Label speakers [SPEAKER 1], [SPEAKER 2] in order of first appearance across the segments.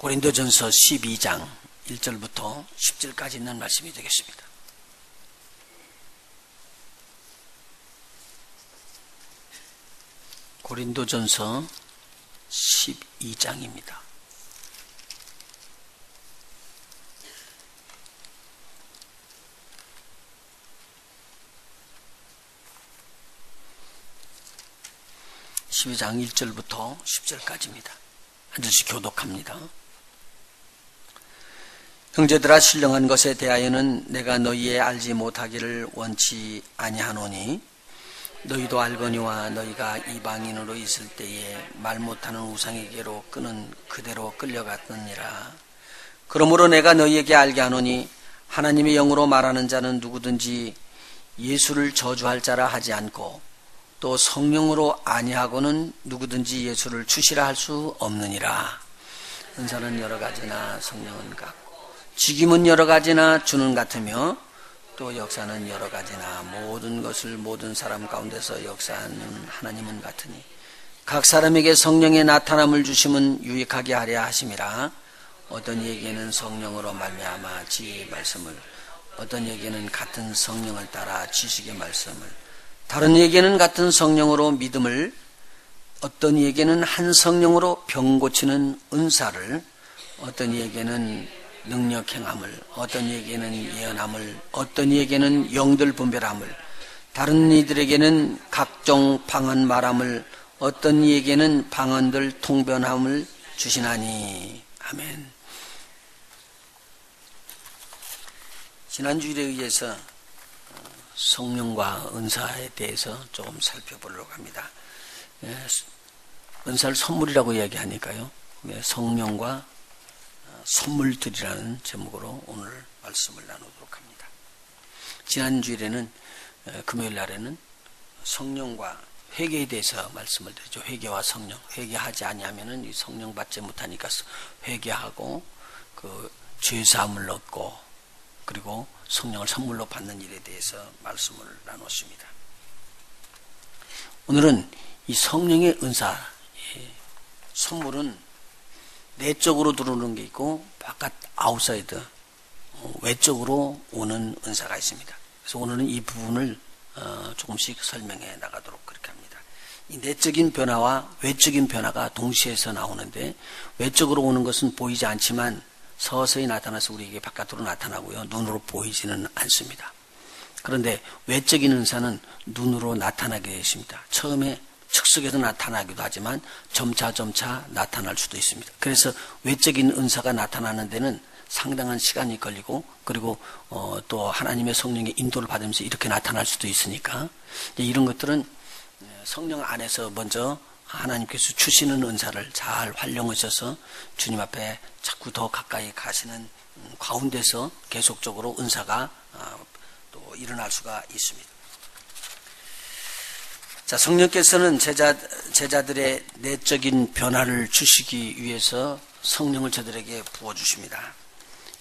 [SPEAKER 1] 고린도전서 12장 1절부터 10절까지 있는 말씀이 되겠습니다. 고린도전서 12장입니다. (12장) 1절부터 10절까지입니다. 한 절씩 교독합니다. 형제들아, 신령한 것에 대하여는 내가 너희의 알지 못하기를 원치 아니하노니 너희도 알거니와 너희가 이방인으로 있을 때에 말 못하는 우상에게로 끄는 그대로 끌려갔느니라. 그러므로 내가 너희에게 알게 하노니 하나님의 영으로 말하는 자는 누구든지 예수를 저주할 자라 하지 않고 또 성령으로 아니하고는 누구든지 예수를 주시라 할 수 없느니라. 은사는 여러 가지나 성령은 같고 직임은 여러 가지나 주는 같으며 또 역사는 여러 가지나 모든 것을 모든 사람 가운데서 역사하는 하나님은 같으니 각 사람에게 성령의 나타남을 주심은 유익하게 하려 하심이라. 어떤 이에게는 성령으로 말미암아 지혜의 말씀을, 어떤 이에게는 같은 성령을 따라 지식의 말씀을, 다른 이에게는 같은 성령으로 믿음을, 어떤 이에게는 한 성령으로 병 고치는 은사를, 어떤 이에게는 능력 행함을, 어떤 이에게는 예언함을, 어떤 이에게는 영들 분별함을, 다른 이들에게는 각종 방언 말함을, 어떤 이에게는 방언들 통변함을 주시나니. 아멘. 지난 주일에 의해서 성령과 은사에 대해서 조금 살펴보려고 합니다. 은사를 선물이라고 이야기하니까요. 성령과 선물들이라는 제목으로 오늘 말씀을 나누도록 합니다. 지난 주일에는 금요일 날에는 성령과 회개에 대해서 말씀을 드렸죠. 회개와 성령. 회개하지 아니하면은 이 성령 받지 못하니까 회개하고 그 죄사함을 얻고 그리고 성령을 선물로 받는 일에 대해서 말씀을 나눴습니다. 오늘은 이 성령의 은사, 선물은 내적으로 들어오는 게 있고 바깥 아웃사이드 외적으로 오는 은사가 있습니다. 그래서 오늘은 이 부분을 조금씩 설명해 나가도록 그렇게 합니다. 이 내적인 변화와 외적인 변화가 동시에서 나오는데 외적으로 오는 것은 보이지 않지만 서서히 나타나서 우리에게 바깥으로 나타나고요. 눈으로 보이지는 않습니다. 그런데 외적인 은사는 눈으로 나타나게 되십니다. 처음에 즉석에서 나타나기도 하지만 점차 나타날 수도 있습니다. 그래서 외적인 은사가 나타나는 데는 상당한 시간이 걸리고 그리고 또 하나님의 성령의 인도를 받으면서 이렇게 나타날 수도 있으니까 이런 것들은 성령 안에서 먼저 하나님께서 주시는 은사를 잘 활용하셔서 주님 앞에 자꾸 더 가까이 가시는 가운데서 계속적으로 은사가 또 일어날 수가 있습니다. 자, 성령께서는 제자들의 내적인 변화를 주시기 위해서 성령을 저들에게 부어주십니다.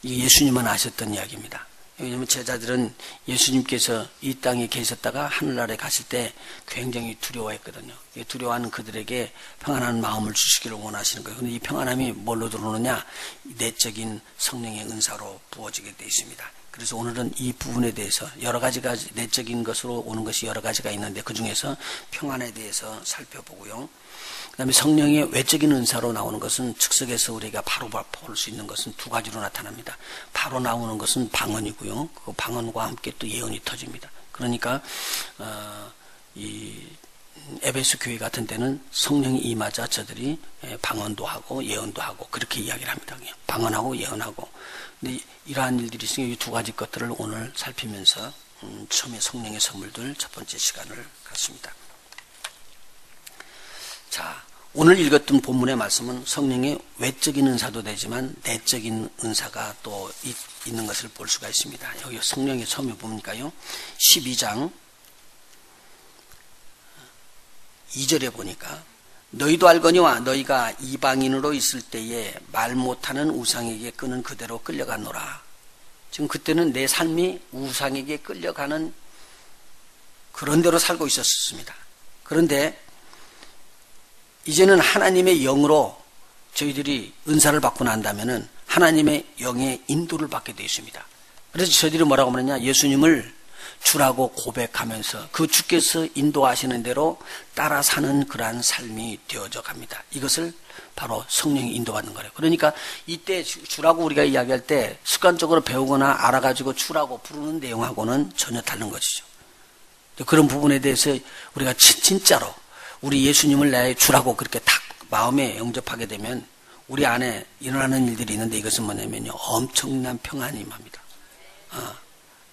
[SPEAKER 1] 이게 예수님은 아셨던 이야기입니다. 왜냐하면 제자들은 예수님께서 이 땅에 계셨다가 하늘나라에 가실 때 굉장히 두려워했거든요. 두려워하는 그들에게 평안한 마음을 주시기를 원하시는 거예요. 그런데 이 평안함이 뭘로 들어오느냐? 내적인 성령의 은사로 부어지게 되어 있습니다. 그래서 오늘은 이 부분에 대해서 여러 가지가 내적인 것으로 오는 것이 여러 가지가 있는데 그 중에서 평안에 대해서 살펴보고요. 그 다음에 성령의 외적인 은사로 나오는 것은 즉석에서 우리가 바로 볼 수 있는 것은 두 가지로 나타납니다. 바로 나오는 것은 방언이고요. 그 방언과 함께 또 예언이 터집니다. 그러니까 이 에베소 교회 같은 데는 성령이 임하자 저들이 방언도 하고 예언도 하고 그렇게 이야기를 합니다. 그냥 방언하고 예언하고. 근데 이러한 일들이 있으니 이 두 가지 것들을 오늘 살피면서 처음에 성령의 선물들 첫 번째 시간을 갖습니다. 자, 오늘 읽었던 본문의 말씀은 성령의 외적인 은사도 되지만 내적인 은사가 또 있는 것을 볼 수가 있습니다. 여기 성령의 처음에 보니까요. 12장 2절에 보니까 너희도 알거니와 너희가 이방인으로 있을 때에 말 못하는 우상에게 끄는 그대로 끌려가노라. 지금 그때는 내 삶이 우상에게 끌려가는 그런 대로 살고 있었습니다. 그런데 이제는 하나님의 영으로 저희들이 은사를 받고 난다면은 하나님의 영의 인도를 받게 되어 있습니다. 그래서 저희들이 뭐라고 말하냐, 예수님을 주라고 고백하면서 그 주께서 인도하시는 대로 따라 사는 그러한 삶이 되어져 갑니다. 이것을 바로 성령이 인도받는 거예요. 그러니까 이때 주라고 우리가 이야기할 때 습관적으로 배우거나 알아가지고 주라고 부르는 내용하고는 전혀 다른 것이죠. 그런 부분에 대해서 우리가 진짜로 우리 예수님을 내 주라고 그렇게 딱 마음에 영접하게 되면 우리 안에 일어나는 일들이 있는데, 이것은 뭐냐면요, 엄청난 평안이 임합니다.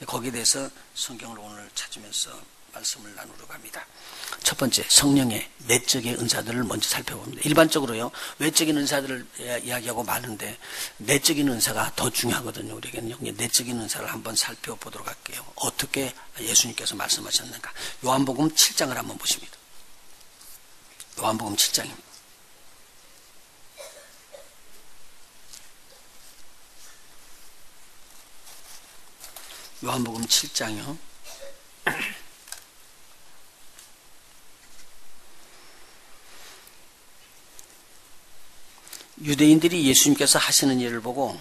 [SPEAKER 1] 거기에 대해서 성경을 오늘 찾으면서 말씀을 나누려고 합니다. 첫 번째, 성령의 내적인 은사들을 먼저 살펴봅니다. 일반적으로요, 외적인 은사들을 이야기하고 마는데 내적인 은사가 더 중요하거든요. 우리에게는 내적인 은사를 한번 살펴보도록 할게요. 어떻게 예수님께서 말씀하셨는가. 요한복음 7장을 한번 보십니다. 요한복음 7장입니다. 요한복음 7장이요. 유대인들이 예수님께서 하시는 일을 보고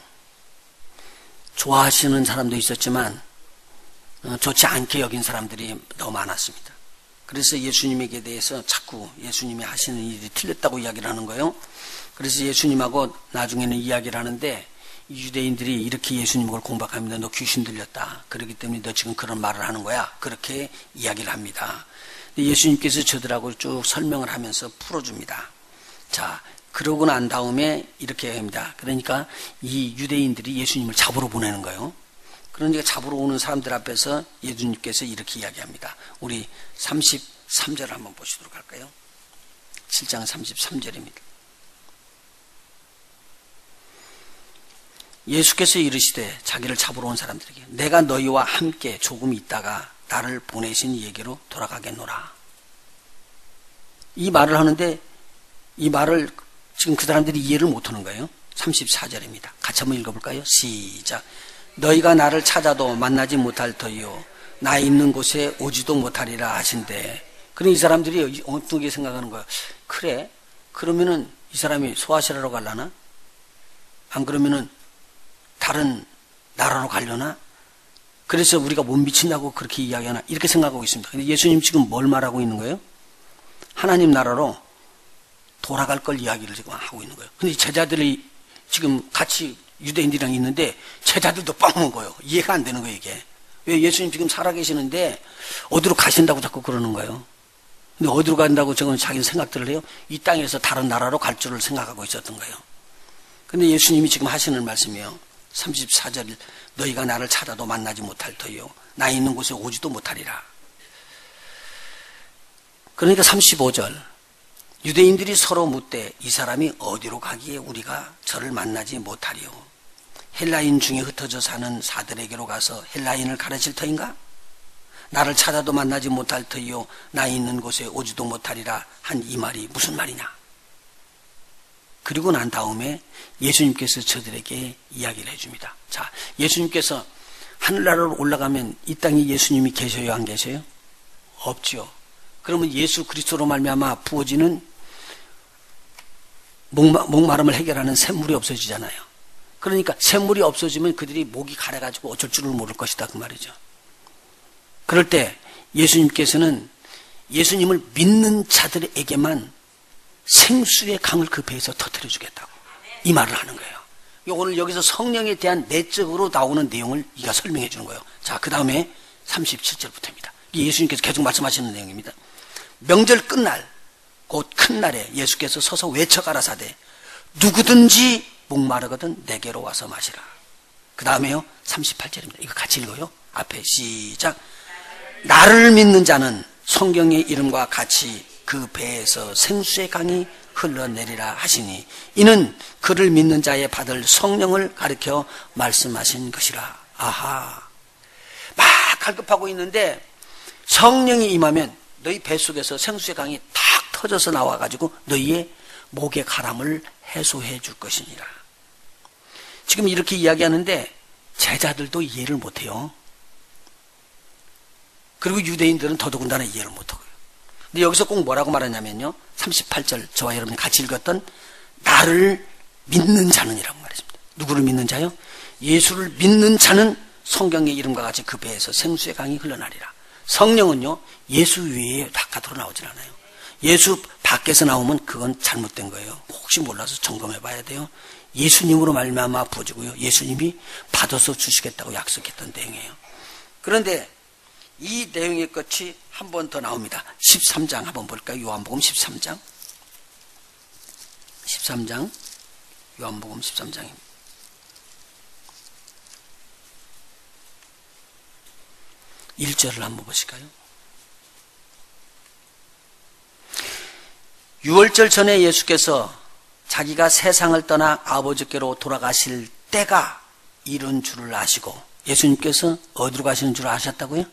[SPEAKER 1] 좋아하시는 사람도 있었지만 좋지 않게 여긴 사람들이 너무 많았습니다. 그래서 예수님에게 대해서 자꾸 예수님이 하시는 일이 틀렸다고 이야기를 하는 거예요. 그래서 예수님하고 나중에는 이야기를 하는데, 유대인들이 이렇게 예수님을 공박합니다. 너 귀신 들렸다. 그렇기 때문에 너 지금 그런 말을 하는 거야. 그렇게 이야기를 합니다. 예수님께서 저들하고 쭉 설명을 하면서 풀어줍니다. 자, 그러고 난 다음에 이렇게 합니다. 그러니까 이 유대인들이 예수님을 잡으러 보내는 거예요. 그러니까 잡으러 오는 사람들 앞에서 예수님께서 이렇게 이야기합니다. 우리 33절을 한번 보시도록 할까요? 7장 33절입니다. 예수께서 이르시되 자기를 잡으러 온 사람들에게, 내가 너희와 함께 조금 있다가 나를 보내신 얘기로 돌아가겠노라. 이 말을 하는데 이 말을 지금 그 사람들이 이해를 못하는 거예요. 34절입니다. 같이 한번 읽어볼까요? 시작. 너희가 나를 찾아도 만나지 못할 터이요 나 있는 곳에 오지도 못하리라 하신대. 그럼 이 사람들이 어떻게 생각하는 거예요? 그래? 그러면은 이 사람이 소아시라로 가려나? 안 그러면은 다른 나라로 가려나? 그래서 우리가 못 미친다고 그렇게 이야기하나? 이렇게 생각하고 있습니다. 근데 예수님 지금 뭘 말하고 있는 거예요? 하나님 나라로 돌아갈 걸 이야기를 지금 하고 있는 거예요. 근데 제자들이 지금 같이 유대인들이랑 있는데 제자들도 뻥한 거예요. 이해가 안 되는 거예요, 이게. 왜 예수님 지금 살아계시는데 어디로 가신다고 자꾸 그러는 거예요. 근데 어디로 간다고 저건 자기는 생각들을 해요? 이 땅에서 다른 나라로 갈 줄을 생각하고 있었던 거예요. 근데 예수님이 지금 하시는 말씀이에요. 34절, 너희가 나를 찾아도 만나지 못할 터이요 나 있는 곳에 오지도 못하리라. 그러니까 35절, 유대인들이 서로 묻되 이 사람이 어디로 가기에 우리가 저를 만나지 못하리요? 헬라인 중에 흩어져 사는 사들에게로 가서 헬라인을 가르칠 터인가? 나를 찾아도 만나지 못할 터이요 나 있는 곳에 오지도 못하리라 한 이 말이 무슨 말이냐? 그리고 난 다음에 예수님께서 저들에게 이야기를 해줍니다. 자, 예수님께서 하늘나라로 올라가면 이 땅에 예수님이 계셔요, 안 계셔요? 없죠. 그러면 예수 그리스도로 말미암아 부어지는 목마름을 해결하는 샘물이 없어지잖아요. 그러니까 샘물이 없어지면 그들이 목이 가래가지고 어쩔 줄을 모를 것이다, 그 말이죠. 그럴 때 예수님께서는 예수님을 믿는 자들에게만 생수의 강을 그 배에서 터뜨려주겠다고 이 말을 하는 거예요. 오늘 여기서 성령에 대한 내적으로 나오는 내용을 이가 설명해 주는 거예요. 자, 그 다음에 37절부터입니다. 예수님께서 계속 말씀하시는 내용입니다. 명절 끝날, 곧 큰 날에 예수께서 서서 외쳐 가라사대 누구든지 목마르거든 내게로 와서 마시라. 그 다음에요 38절입니다. 이거 같이 읽어요. 앞에 시작. 나를 믿는 자는 성경의 이름과 같이 그 배에서 생수의 강이 흘러내리라 하시니 이는 그를 믿는 자의 받을 성령을 가리켜 말씀하신 것이라. 아하, 막 갈급하고 있는데 성령이 임하면 너희 뱃속에서 생수의 강이 탁 터져서 나와가지고 너희의 목의 가람을 해소해 줄 것이니라. 지금 이렇게 이야기하는데 제자들도 이해를 못해요. 그리고 유대인들은 더더군다나 이해를 못하고요. 근데 여기서 꼭 뭐라고 말하냐면요, 38절 저와 여러분이 같이 읽었던 나를 믿는 자는이라고 말했습니다. 누구를 믿는 자요? 예수를 믿는 자는 성경의 이름과 같이 그 배에서 생수의 강이 흘러나리라. 성령은요, 예수 외에 바깥으로 나오질 않아요. 예수 밖에서 나오면 그건 잘못된 거예요. 혹시 몰라서 점검해 봐야 돼요. 예수님으로 말미암아 부어지고요, 예수님이 받아서 주시겠다고 약속했던 내용이에요. 그런데 이 내용의 끝이 한 번 더 나옵니다. 13장 한번 볼까요? 요한복음 13장. 요한복음 13장입니다. 1절을 한번 보실까요? 유월절 전에 예수께서 자기가 세상을 떠나 아버지께로 돌아가실 때가 이른 줄을 아시고, 예수님께서 어디로 가시는 줄 아셨다고요?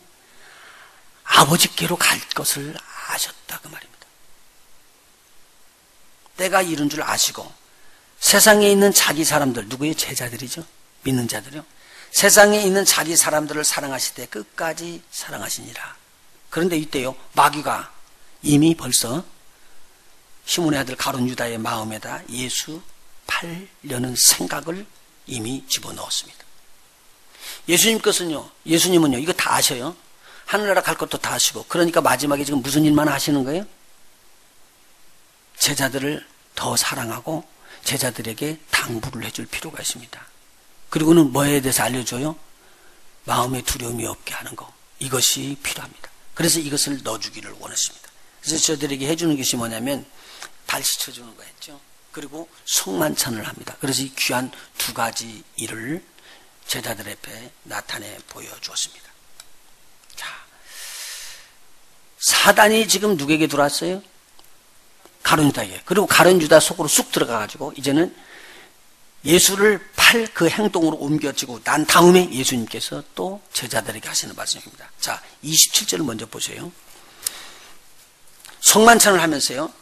[SPEAKER 1] 아버지께로 갈 것을 아셨다 그 말입니다. 때가 이른 줄 아시고, 세상에 있는 자기 사람들, 누구의 제자들이죠? 믿는 자들이요. 세상에 있는 자기 사람들을 사랑하실 때 끝까지 사랑하시니라. 그런데 이때요, 마귀가 이미 벌써 시몬의 아들 가룟 유다의 마음에다 예수 팔려는 생각을 이미 집어넣었습니다. 예수님은요, 이거 다 아셔요. 하늘나라 갈 것도 다 아시고, 그러니까 마지막에 지금 무슨 일만 하시는 거예요? 제자들을 더 사랑하고 제자들에게 당부를 해줄 필요가 있습니다. 그리고는 뭐에 대해서 알려줘요? 마음의 두려움이 없게 하는 거, 이것이 필요합니다. 그래서 이것을 넣어주기를 원했습니다. 그래서 저들에게 해주는 것이 뭐냐면 발 씻어주는 거였죠. 그리고 성만찬을 합니다. 그래서 이 귀한 두 가지 일을 제자들 앞에 나타내 보여주었습니다. 자, 사단이 지금 누구에게 들어왔어요? 가룟 유다에게. 그리고 가룟 유다 속으로 쑥 들어가가지고 이제는 예수를 팔 그 행동으로 옮겨지고 난 다음에 예수님께서 또 제자들에게 하시는 말씀입니다. 자, 27절을 먼저 보세요. 성만찬을 하면서요,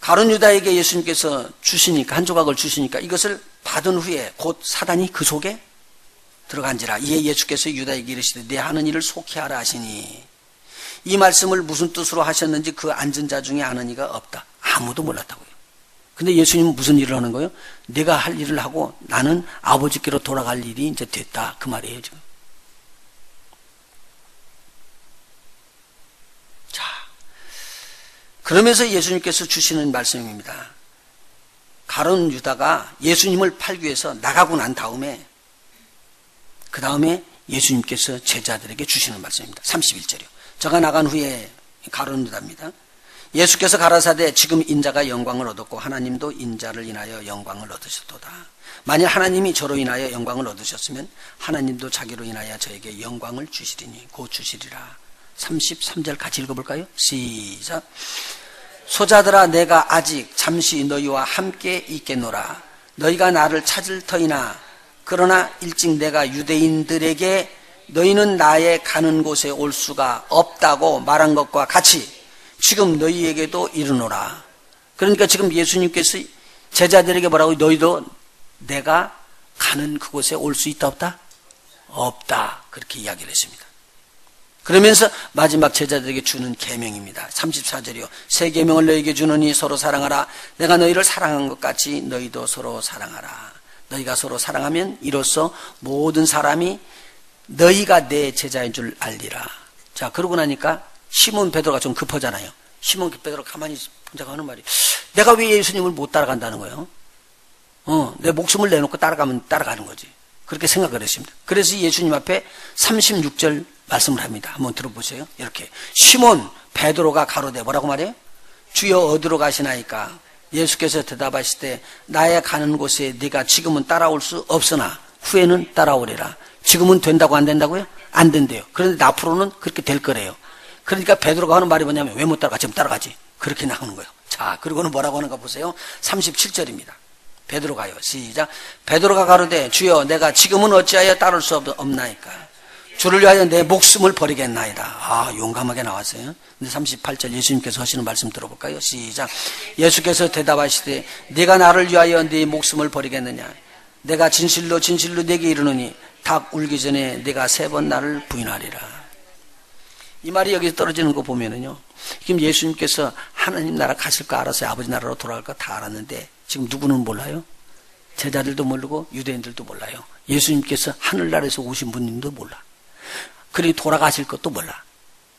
[SPEAKER 1] 가룟 유다에게 예수님께서 주시니까, 한 조각을 주시니까 이것을 받은 후에 곧 사단이 그 속에 들어간지라. 이에 예수께서 유다에게 이르시되 내 하는 일을 속히 하라 하시니, 이 말씀을 무슨 뜻으로 하셨는지 그 앉은 자 중에 아는 이가 없다. 아무도 몰랐다고요. 근데 예수님은 무슨 일을 하는 거예요? 내가 할 일을 하고 나는 아버지께로 돌아갈 일이 이제 됐다 그 말이에요 지금. 자, 그러면서 예수님께서 주시는 말씀입니다. 가룟 유다가 예수님을 팔기 위해서 나가고 난 다음에, 그 다음에 예수님께서 제자들에게 주시는 말씀입니다. 31절이요. 저가 나간 후에 가룟 유다입니다. 예수께서 가라사대 지금 인자가 영광을 얻었고 하나님도 인자를 인하여 영광을 얻으셨도다. 만일 하나님이 저로 인하여 영광을 얻으셨으면 하나님도 자기로 인하여 저에게 영광을 주시리니 곧 주시리라. 33절 같이 읽어볼까요? 시작. 소자들아, 내가 아직 잠시 너희와 함께 있겠노라. 너희가 나를 찾을 터이나 그러나 일찍 내가 유대인들에게 너희는 나의 가는 곳에 올 수가 없다고 말한 것과 같이 지금 너희에게도 이르노라. 그러니까 지금 예수님께서 제자들에게 뭐라고? 너희도 내가 가는 그곳에 올 수 있다 없다? 없다. 그렇게 이야기를 했습니다. 그러면서 마지막 제자들에게 주는 계명입니다. 34절이요. 새 계명을 너희에게 주노니 서로 사랑하라. 내가 너희를 사랑한 것 같이 너희도 서로 사랑하라. 너희가 서로 사랑하면 이로써 모든 사람이 너희가 내 제자인 줄 알리라. 자, 그러고 나니까 시몬 베드로가 좀 급하잖아요. 시몬 베드로 가만히 혼자가 하는 말이, 내가 왜 예수님을 못 따라간다는 거예요? 내 목숨을 내놓고 따라가면 따라가는 거지. 그렇게 생각을 했습니다. 그래서 예수님 앞에 36절 말씀을 합니다. 한번 들어보세요. 이렇게 시몬 베드로가 가로되 뭐라고 말해요? 주여 어디로 가시나이까? 예수께서 대답하시되 나의 가는 곳에 네가 지금은 따라올 수 없으나 후에는 따라오리라. 지금은 된다고 안 된다고요? 안 된대요. 그런데 앞으로는 그렇게 될 거래요. 그러니까 베드로가 하는 말이 뭐냐면 왜 못 따라가? 지금 따라가지. 그렇게 나오는 거예요. 자, 그리고는 뭐라고 하는가 보세요. 37절입니다. 베드로가요. 시작. 베드로가 가로되 주여 내가 지금은 어찌하여 따를 수 없나이까? 주를 위하여 내 목숨을 버리겠나이다. 아, 용감하게 나왔어요. 근데 38절 예수님께서 하시는 말씀 들어볼까요? 시작. 예수께서 대답하시되 네가 나를 위하여 네 목숨을 버리겠느냐? 내가 진실로 진실로 네게 이르노니 닭 울기 전에 네가 3번 나를 부인하리라. 이 말이 여기서 떨어지는 거 보면은요, 지금 예수님께서 하나님 나라 가실 거 알았어요. 아버지 나라로 돌아갈 거 다 알았는데 지금 누구는 몰라요? 제자들도 모르고 유대인들도 몰라요. 예수님께서 하늘나라에서 오신 분님도 몰라. 그러니 돌아가실 것도 몰라.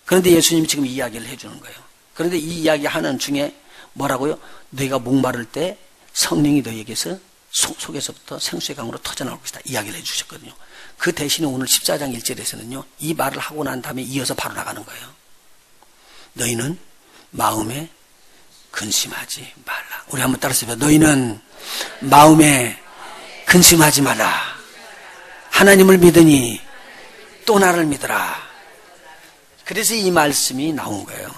[SPEAKER 1] 그런데 예수님이 지금 이야기를 해주는 거예요. 그런데 이 이야기 하는 중에 뭐라고요? 너희가 목마를 때 성령이 너희에게서 속에서부터 생수의 강으로 터져나올 것이다. 이야기를 해주셨거든요. 그 대신에 오늘 14장 1절에서는요. 이 말을 하고 난 다음에 이어서 바로 나가는 거예요. 너희는 마음에 근심하지 말라. 우리 한번 따라서 너희는 마음에 근심하지 말라. 하나님을 믿으니 또 나를 믿으라. 그래서 이 말씀이 나온 거예요.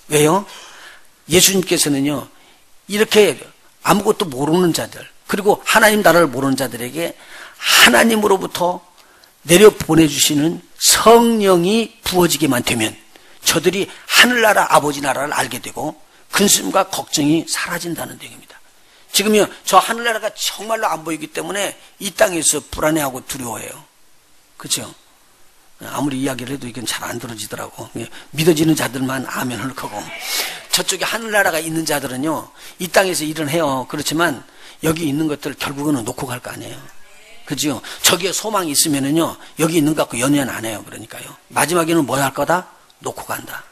[SPEAKER 1] 왜요? 예수님께서는요. 이렇게 아무것도 모르는 자들 그리고 하나님 나라를 모르는 자들에게 하나님으로부터 내려 보내주시는 성령이 부어지게만 되면 저들이 하늘나라 아버지 나라를 알게 되고 근심과 걱정이 사라진다는 얘기입니다. 지금요 저 하늘나라가 정말로 안 보이기 때문에 이 땅에서 불안해하고 두려워해요. 그렇죠? 아무리 이야기를 해도 이건 잘 안 들어지더라고. 믿어지는 자들만 아멘을 하고 저쪽에 하늘나라가 있는 자들은요 이 땅에서 일은 해요. 그렇지만 여기 있는 것들 결국은 놓고 갈 거 아니에요. 그죠? 저기에 소망이 있으면은요 여기 있는 것 갖고 연연 안 해요. 그러니까요 마지막에는 뭐 할 거다? 놓고 간다.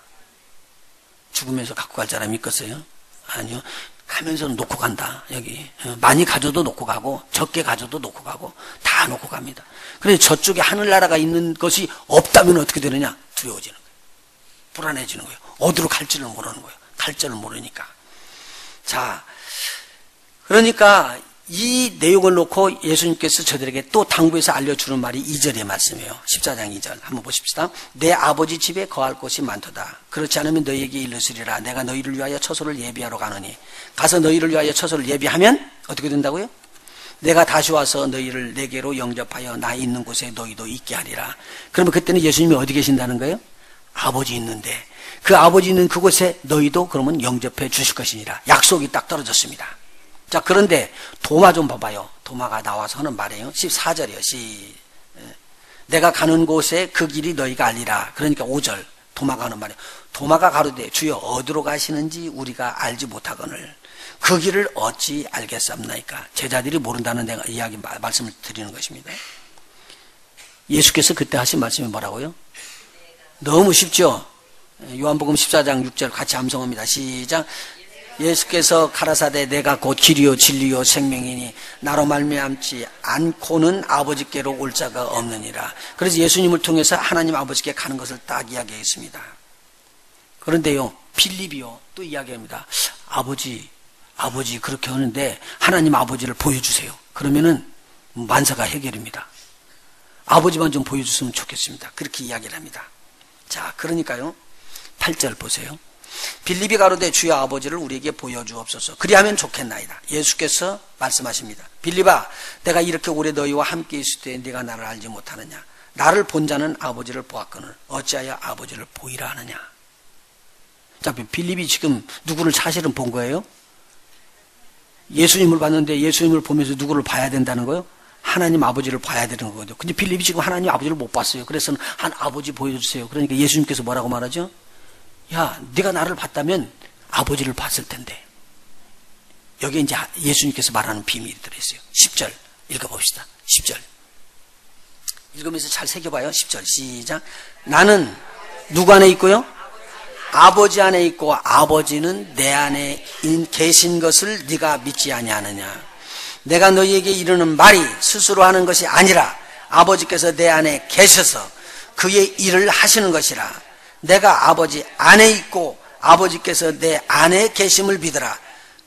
[SPEAKER 1] 죽으면서 갖고 갈 사람이 있겠어요? 아니요. 가면서는 놓고 간다. 여기 많이 가져도 놓고 가고 적게 가져도 놓고 가고 다 놓고 갑니다. 그래서 저쪽에 하늘나라가 있는 것이 없다면 어떻게 되느냐? 두려워지는 거예요. 불안해지는 거예요. 어디로 갈지를 모르는 거예요. 갈 줄을 모르니까. 자, 그러니까 이 내용을 놓고 예수님께서 저들에게 또 당부해서 알려주는 말이 2절의 말씀이에요. 14장 2절 한번 보십시다. 내 아버지 집에 거할 곳이 많도다. 그렇지 않으면 너희에게 이르시리라. 내가 너희를 위하여 처소를 예비하러 가노니 가서 너희를 위하여 처소를 예비하면 어떻게 된다고요? 내가 다시 와서 너희를 내게로 영접하여 나 있는 곳에 너희도 있게 하리라. 그러면 그때는 예수님이 어디 계신다는 거예요? 아버지 있는데 그 아버지 있는 그곳에 너희도 그러면 영접해 주실 것이니라. 약속이 딱 떨어졌습니다. 자, 그런데 도마 좀 봐봐요. 도마가 나와서 하는 말이에요. 14절이요. 내가 가는 곳에 그 길이 너희가 알리라. 그러니까 5절 도마가 하는 말이에요. 도마가 가로되 주여 어디로 가시는지 우리가 알지 못하거늘 그 길을 어찌 알겠사옵나이까. 제자들이 모른다는 내가 이야기 말씀을 드리는 것입니다. 예수께서 그때 하신 말씀이 뭐라고요? 너무 쉽죠? 요한복음 14장 6절 같이 암송합니다. 시작. 예수께서 가라사대 내가 곧 길이요 진리요 생명이니 나로 말미암지 않고는 아버지께로 올 자가 없느니라. 그래서 예수님을 통해서 하나님 아버지께 가는 것을 딱 이야기했습니다. 그런데요 빌립이요 또 이야기합니다. 아버지 그렇게 하는데 하나님 아버지를 보여주세요. 그러면은 만사가 해결입니다. 아버지만 좀 보여줬으면 좋겠습니다. 그렇게 이야기를 합니다. 자, 그러니까요 8절 보세요. 빌립이 가로되 주여 아버지를 우리에게 보여주옵소서. 그리하면 좋겠나이다. 예수께서 말씀하십니다. 빌립아, 내가 이렇게 오래 너희와 함께 있을 때 네가 나를 알지 못하느냐? 나를 본 자는 아버지를 보았거늘 어찌하여 아버지를 보이라 하느냐? 자, 빌립이 지금 누구를 사실은 본 거예요? 예수님을 봤는데 예수님을 보면서 누구를 봐야 된다는 거예요? 하나님 아버지를 봐야 되는 거거든요. 근데 빌립이 지금 하나님 아버지를 못 봤어요. 그래서 한 아버지 보여주세요. 그러니까 예수님께서 뭐라고 말하죠? 야, 네가 나를 봤다면 아버지를 봤을 텐데. 여기에 이제 예수님께서 말하는 비밀이 들어있어요. 10절 읽어봅시다. 10절 읽으면서 잘 새겨봐요. 10절 시작. 나는 누구 안에 있고요? 아버지 안에 있고 아버지는 내 안에 계신 것을 네가 믿지 아니하느냐. 내가 너희에게 이르는 말이 스스로 하는 것이 아니라 아버지께서 내 안에 계셔서 그의 일을 하시는 것이라. 내가 아버지 안에 있고 아버지께서 내 안에 계심을 믿으라.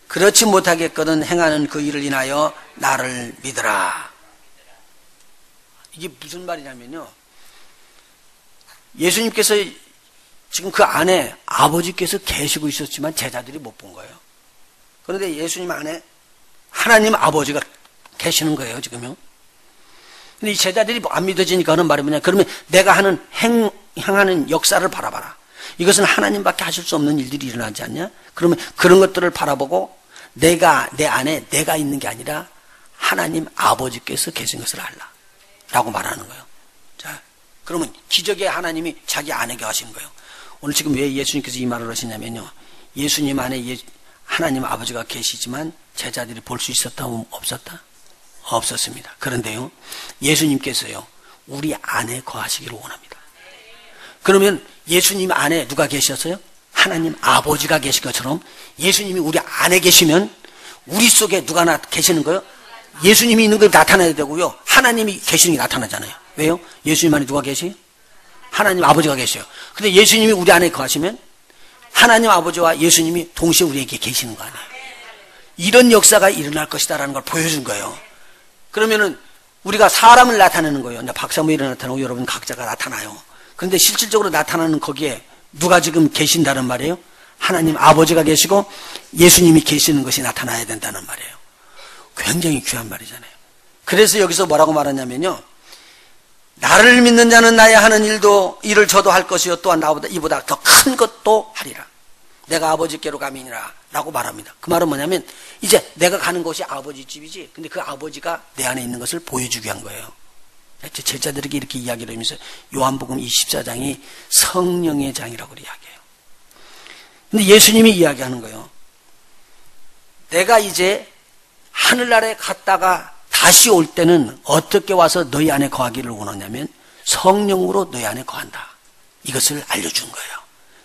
[SPEAKER 1] 그렇지 못하겠거든 행하는 그 일을 인하여 나를 믿으라. 이게 무슨 말이냐면요, 예수님께서 지금 그 안에 아버지께서 계시고 있었지만 제자들이 못 본 거예요. 그런데 예수님 안에 하나님 아버지가 계시는 거예요 지금요. 근데 이 제자들이 안 믿어지니까 하는 말이 뭐냐, 그러면 내가 하는 행하는 역사를 바라봐라. 이것은 하나님밖에 하실 수 없는 일들이 일어나지 않냐? 그러면 그런 것들을 바라보고 내가 내 안에 내가 있는 게 아니라 하나님 아버지께서 계신 것을 알라 라고 말하는 거예요. 자, 그러면 기적의 하나님이 자기 안에 계신 거예요. 오늘 지금 왜 예수님께서 이 말을 하시냐면요. 예수님 안에 하나님 아버지가 계시지만 제자들이 볼 수 있었다, 없었다? 없었습니다. 그런데요, 예수님께서요, 우리 안에 거하시기를 원합니다. 그러면 예수님 안에 누가 계셨어요? 하나님 아버지가 계신 것처럼 예수님이 우리 안에 계시면 우리 속에 누가 계시는 거예요? 예수님이 있는 걸 나타나야 되고요. 하나님이 계시는 게 나타나잖아요. 왜요? 예수님 안에 누가 계세요? 하나님 아버지가 계셔요. 근데 예수님이 우리 안에 거하시면 하나님 아버지와 예수님이 동시에 우리에게 계시는 거 아니에요. 이런 역사가 일어날 것이다라는 걸 보여준 거예요. 그러면은 우리가 사람을 나타내는 거예요. 박사모일이 나타나고 여러분 각자가 나타나요. 그런데 실질적으로 나타나는 거기에 누가 지금 계신다는 말이에요? 하나님 아버지가 계시고 예수님이 계시는 것이 나타나야 된다는 말이에요. 굉장히 귀한 말이잖아요. 그래서 여기서 뭐라고 말하냐면요. 나를 믿는 자는 나의 하는 일을 저도 할 것이요 또한 나보다 이보다 더 큰 것도 하리라. 내가 아버지께로 가미니라 라고 말합니다. 그 말은 뭐냐면 이제 내가 가는 곳이 아버지 집이지, 근데 그 아버지가 내 안에 있는 것을 보여주기 위한 거예요. 제자들에게 이렇게 이야기를 하면서 요한복음 24장이 성령의 장이라고 이야기해요. 근데 예수님이 이야기하는 거예요. 내가 이제 하늘나라에 갔다가 다시 올 때는 어떻게 와서 너희 안에 거하기를 원하냐면 성령으로 너희 안에 거한다. 이것을 알려준 거예요.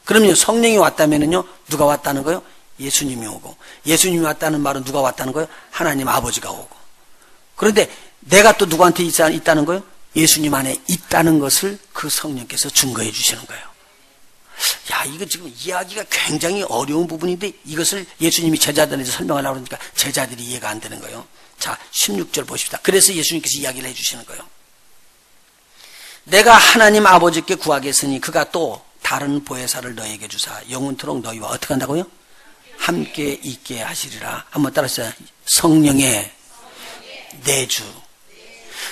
[SPEAKER 1] 그러면 성령이 왔다면은요, 누가 왔다는 거예요? 예수님이 오고, 예수님이 왔다는 말은 누가 왔다는 거예요? 하나님 아버지가 오고. 그런데 내가 또 누구한테 있다는 거예요? 예수님 안에 있다는 것을 그 성령께서 증거해 주시는 거예요. 야, 이거 지금 이야기가 굉장히 어려운 부분인데 이것을 예수님이 제자들한테 설명하려고 그러니까 제자들이 이해가 안 되는 거예요. 자, 16절 보십시다. 그래서 예수님께서 이야기를 해주시는 거예요. 내가 하나님 아버지께 구하겠으니 그가 또 다른 보혜사를 너에게 주사 영원토록 너희와 어떻게 한다고요? 함께 있게 하시리라. 한번 따라하세요. 성령의 내주.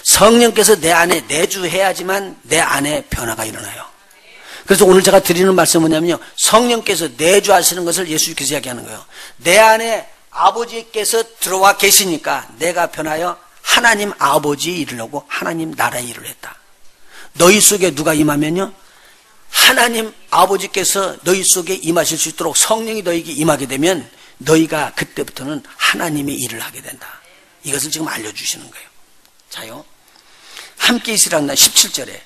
[SPEAKER 1] 성령께서 내 안에 내주해야지만 내 안에 변화가 일어나요. 그래서 오늘 제가 드리는 말씀은 뭐냐면요, 성령께서 내주하시는 것을 예수님께서 이야기하는 거예요. 내 안에 아버지께서 들어와 계시니까 내가 변하여 하나님 아버지의 일을 하고 하나님 나라의 일을 했다. 너희 속에 누가 임하면요, 하나님 아버지께서 너희 속에 임하실 수 있도록 성령이 너희에게 임하게 되면 너희가 그때부터는 하나님의 일을 하게 된다. 이것을 지금 알려주시는 거예요. 자요, 함께 있으라는 날 17절에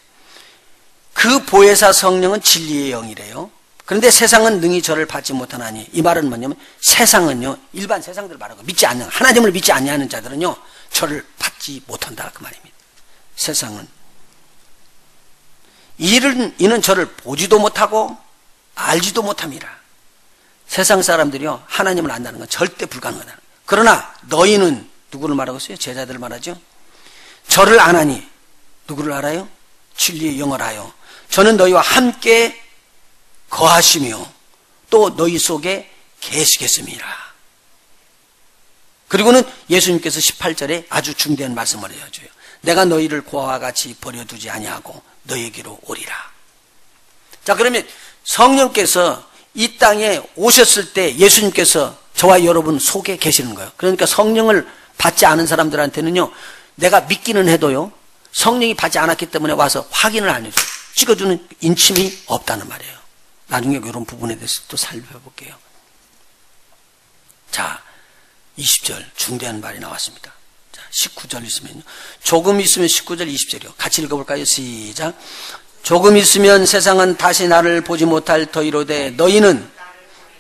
[SPEAKER 1] 그 보혜사 성령은 진리의 영이래요. 그런데 세상은 능히 저를 받지 못하나니, 이 말은 뭐냐면 세상은요, 일반 세상들 말하고 믿지 않는, 하나님을 믿지 아니하는 자들은요 저를 받지 못한다 그 말입니다. 세상은 이는 저를 보지도 못하고 알지도 못함이라. 세상 사람들이요 하나님을 안다는 건 절대 불가능하다. 그러나 너희는 누구를 말하고 있어요? 제자들을 말하죠. 저를 아나니 누구를 알아요? 진리의 영을 알아요. 저는 너희와 함께 거하시며 또 너희 속에 계시겠습니다. 그리고는 예수님께서 18절에 아주 중대한 말씀을 해줘요. 내가 너희를 고아와 같이 버려두지 아니하고 너희에게로 오리라. 자, 그러면 성령께서 이 땅에 오셨을 때 예수님께서 저와 여러분 속에 계시는 거예요. 그러니까 성령을 받지 않은 사람들한테는요, 내가 믿기는 해도요, 성령이 받지 않았기 때문에 와서 확인을 안 해줘요. 찍어주는 인침이 없다는 말이에요. 나중에 이런 부분에 대해서 또 살펴볼게요. 자, 20절 중대한 말이 나왔습니다. 자, 19절 있으면요. 조금 있으면 19절 20절이요. 같이 읽어볼까요? 시작. 조금 있으면 세상은 다시 나를 보지 못할 터이로되 너희는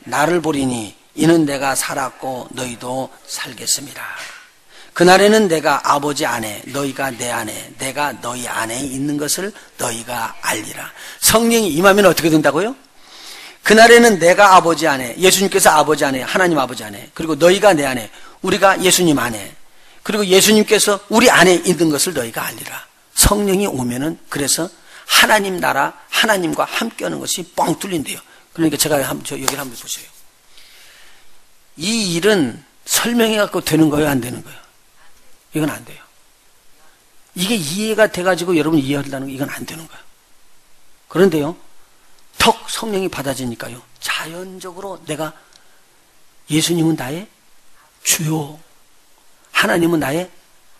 [SPEAKER 1] 나를 보리니 이는 내가 살았고 너희도 살겠습니다. 그날에는 내가 아버지 안에 너희가 내 안에 내가 너희 안에 있는 것을 너희가 알리라. 성령이 임하면 어떻게 된다고요? 그날에는 내가 아버지 안에, 예수님께서 아버지 안에, 하나님 아버지 안에, 그리고 너희가 내 안에, 우리가 예수님 안에, 그리고 예수님께서 우리 안에 있는 것을 너희가 알리라. 성령이 오면은 그래서 하나님 나라, 하나님과 함께하는 것이 뻥 뚫린대요. 그러니까 제가 여기를 한번 보세요. 이 일은 설명해 갖고 되는 거예요, 안 되는 거예요? 이건 안 돼요. 이게 이해가 돼가지고 여러분 이해한다는 거, 이건 안 되는 거예요. 그런데요, 턱 성령이 받아지니까요, 자연적으로 내가 예수님은 나의 주요, 하나님은 나의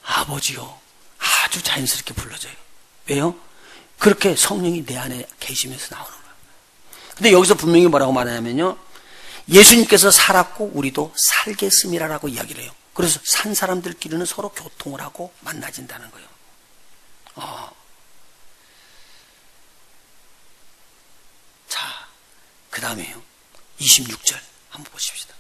[SPEAKER 1] 아버지요, 아주 자연스럽게 불러져요. 왜요? 그렇게 성령이 내 안에 계시면서 나오는 거예요. 근데 여기서 분명히 뭐라고 말하냐면요, 예수님께서 살았고 우리도 살겠음이라고 이야기를 해요. 그래서 산 사람들끼리는 서로 교통을 하고 만나진다는 거예요. 자, 그 다음에요, 26절 한번 보십시다.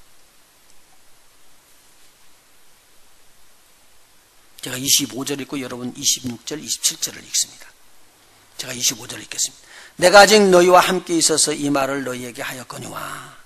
[SPEAKER 1] 제가 25절 읽고 여러분 26절, 27절을 읽습니다. 제가 25절 읽겠습니다. 내가 아직 너희와 함께 있어서 이 말을 너희에게 하였거니와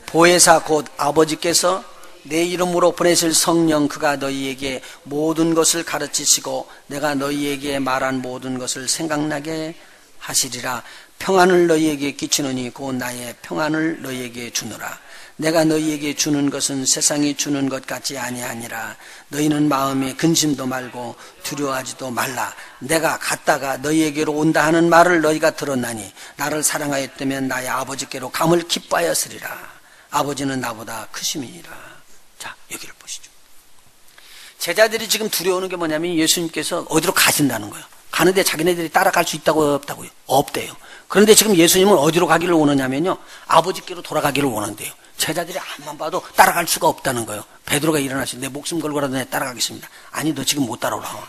[SPEAKER 1] 보혜사 곧 아버지께서 내 이름으로 보내실 성령 그가 너희에게 모든 것을 가르치시고 내가 너희에게 말한 모든 것을 생각나게 하시리라. 평안을 너희에게 끼치노니 곧 나의 평안을 너희에게 주노라. 내가 너희에게 주는 것은 세상이 주는 것 같지 아니하니라. 너희는 마음에 근심도 말고 두려워하지도 말라. 내가 갔다가 너희에게로 온다 하는 말을 너희가 들었나니 나를 사랑하였다면 나의 아버지께로 감을 기뻐하였으리라. 아버지는 나보다 크심이니라. 자, 여기를 보시죠. 제자들이 지금 두려워하는 게 뭐냐면 예수님께서 어디로 가신다는 거예요. 가는데 자기네들이 따라갈 수 있다고 없다고요? 없대요. 그런데 지금 예수님은 어디로 가기를 원하냐면요, 아버지께로 돌아가기를 원한대요. 제자들이 한번 봐도 따라갈 수가 없다는 거예요. 베드로가 일어나서 내 목숨 걸고라도 내 따라가겠습니다. 아니, 너 지금 못 따라오라.